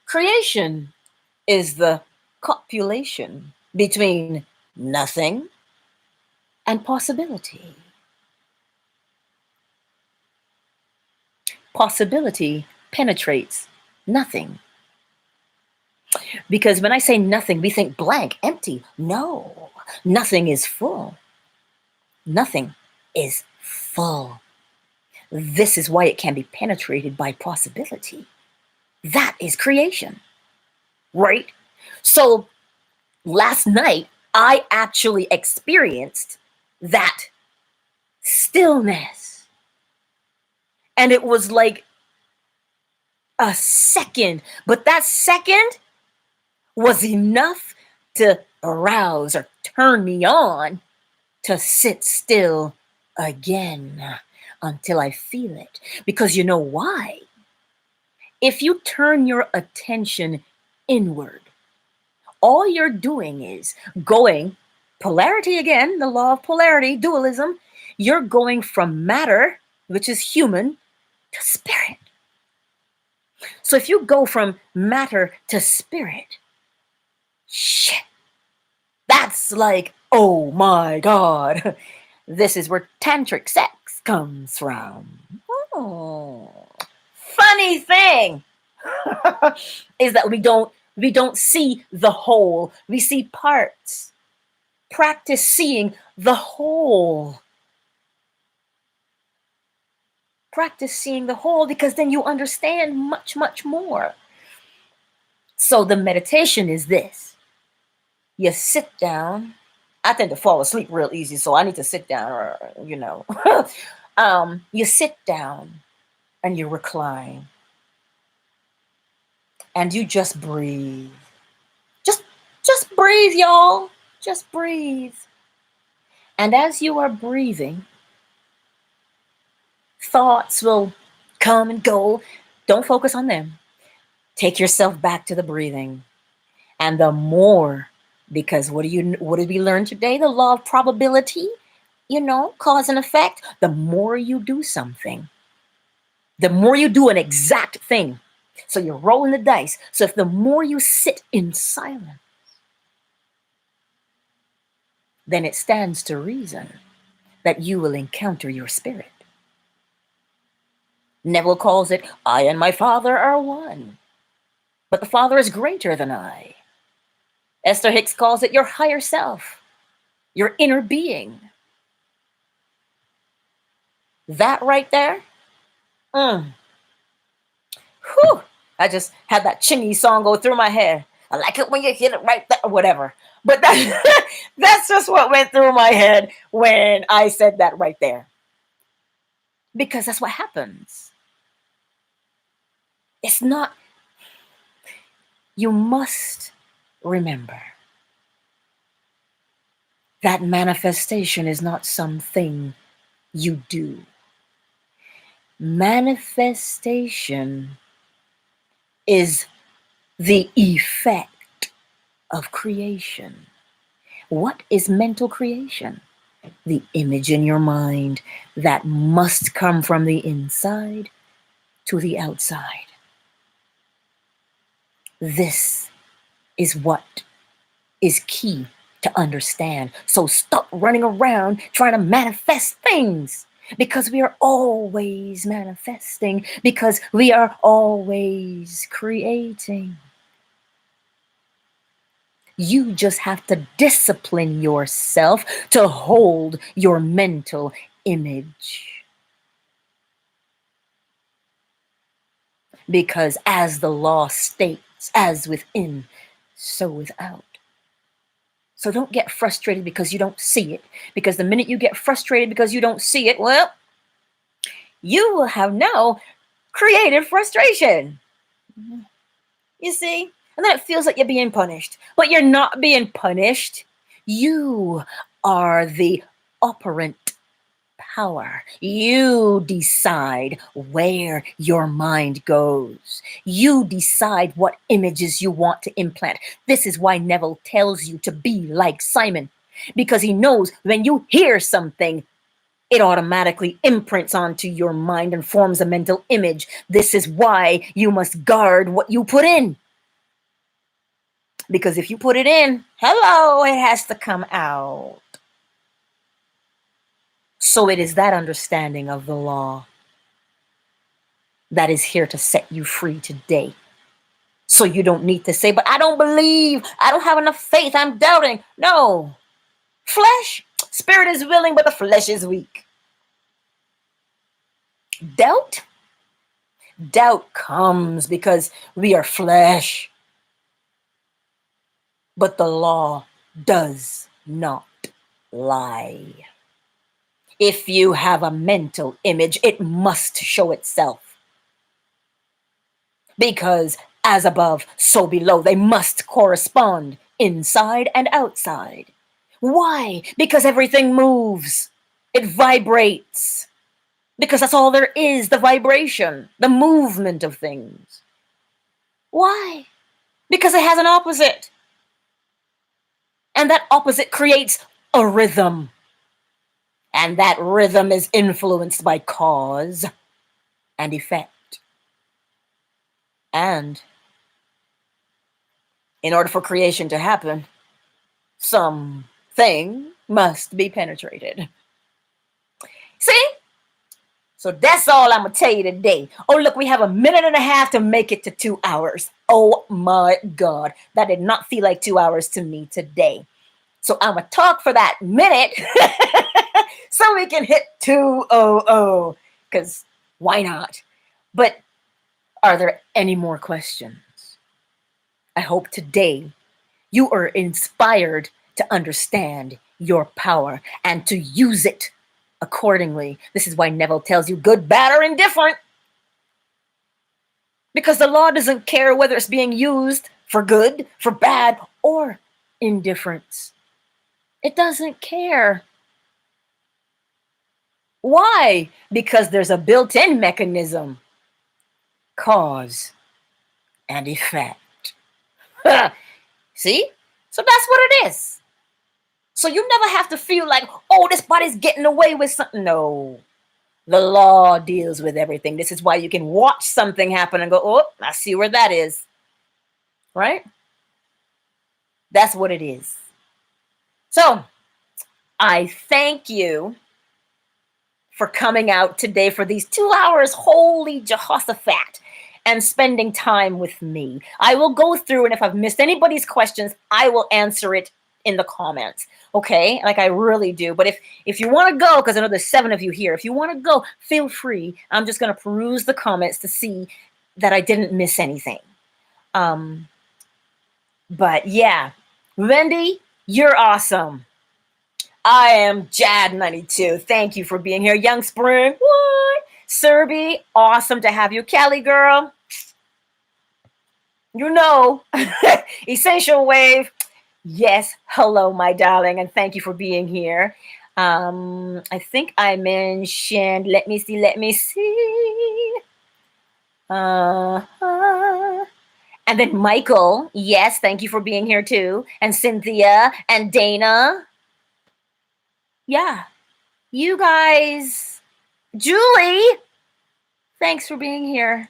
Creation is the copulation between nothing and possibility. Possibility penetrates nothing. Because when I say nothing, we think blank, empty. No, nothing is full. Nothing is full. This is why it can be penetrated by possibility. That is creation, right? So last night, I actually experienced that stillness. And it was like a second, but that second was enough to arouse or turn me on to sit still again until I feel it. Because you know why? If you turn your attention inward, all you're doing is going, polarity again, the law of polarity, dualism, you're going from matter, which is human, to spirit. So if you go from matter to spirit, shit, that's like, oh my God, this is where tantric sex comes from. Oh. Funny thing is that we don't see the whole. We see parts. Practice seeing the whole. Practice seeing the whole, because then you understand much, much more. So the meditation is this. You sit down. I tend to fall asleep real easy, so I need to sit down, or, you sit down and you recline. And you just breathe. Just breathe, y'all. Just breathe. And as you are breathing, thoughts will come and go. Don't focus on them. Take yourself back to the breathing. And the more, because what did we learn today? The law of probability. cause and effect. The more you do something, the more you do an exact thing. So you're rolling the dice. So if the more you sit in silence, then it stands to reason that you will encounter your spirit. Neville calls it, I and my Father are one, but the Father is greater than I. Esther Hicks calls it your higher self, your inner being. That right there, whew, I just had that Chingy song go through my head. I like it when you hit it right there, or whatever. But that's just what went through my head when I said that right there. Because that's what happens. It's not, you must remember that manifestation is not something you do. Manifestation is the effect of creation. What is mental creation? The image in your mind that must come from the inside to the outside. This is what is key to understand. So stop running around trying to manifest things, because we are always manifesting, because we are always creating. You just have to discipline yourself to hold your mental image. Because as the law states, as within, so without. So don't get frustrated because you don't see it. Because the minute you get frustrated because you don't see it, well, you will have now created frustration. You see? And then it feels like you're being punished. But you're not being punished. You are the operant power. You decide where your mind goes. You decide what images you want to implant. This is why Neville tells you to be like Simon, because he knows when you hear something, it automatically imprints onto your mind and forms a mental image. This is why you must guard what you put in. Because if you put it in, hello, it has to come out. So it is that understanding of the law that is here to set you free today. So you don't need to say, but I don't believe, I don't have enough faith, I'm doubting. No. Flesh, spirit is willing, but the flesh is weak. Doubt? Doubt comes because we are flesh. But the law does not lie. If you have a mental image, it must show itself. Because as above, so below, they must correspond inside and outside. Why? Because everything moves. It vibrates. Because that's all there is, the vibration, the movement of things. Why? Because it has an opposite. And that opposite creates a rhythm. And that rhythm is influenced by cause and effect. And in order for creation to happen, something must be penetrated. See? So that's all I'm going to tell you today. Oh, look, we have 1.5 minutes to make it to 2 hours. Oh my God. That did not feel like 2 hours to me today. So I'm going to talk for that minute so we can hit 2:00, because why not? But are there any more questions? I hope today you are inspired to understand your power and to use it accordingly. This is why Neville tells you good, bad, or indifferent. Because the law doesn't care whether it's being used for good, for bad, or indifference. It doesn't care. Why? Because there's a built-in mechanism. Cause and effect. See? So that's what it is. So you never have to feel like, oh, this body's getting away with something. No, the law deals with everything. This is why you can watch something happen and go, oh, I see where that is, right? That's what it is. So I thank you for coming out today for these 2 hours. Holy Jehoshaphat. And spending time with me. I will go through, and if I've missed anybody's questions, I will answer it in the comments. Okay, like I really do. But if you want to go, because I know there's 7 of you here, if you want to go, feel free. I'm just going to peruse the comments to see that I didn't miss anything. But yeah, Wendy, you're awesome. I am Jad92. Thank you for being here. Young Spring, what? Serby, awesome to have you. Cali girl, you know. Essential Wave, yes, hello, my darling, and thank you for being here. I think I mentioned, let me see. And then Michael, yes, thank you for being here too. And Cynthia and Dana. Yeah, you guys. Julie, thanks for being here.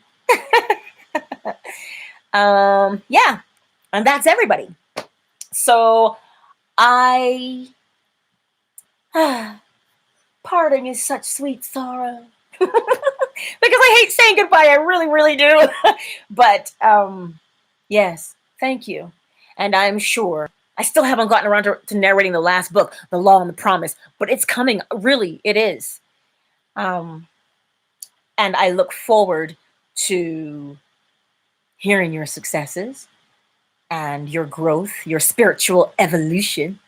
Yeah, and that's everybody. So parting is such sweet sorrow. Because I hate saying goodbye. I really, really do. But yes, thank you. And I'm sure I still haven't gotten around to narrating the last book, The Law and the Promise, but it's coming. Really, it is. And I look forward to hearing your successes and your growth, your spiritual evolution.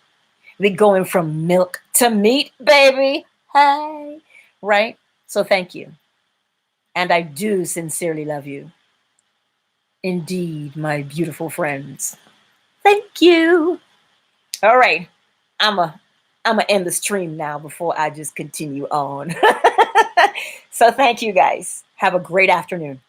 We're going from milk to meat, baby. Hi. Right? So thank you. And I do sincerely love you. Indeed, my beautiful friends. Thank you. All right. I'm a end the stream now before I just continue on. So thank you guys. Have a great afternoon.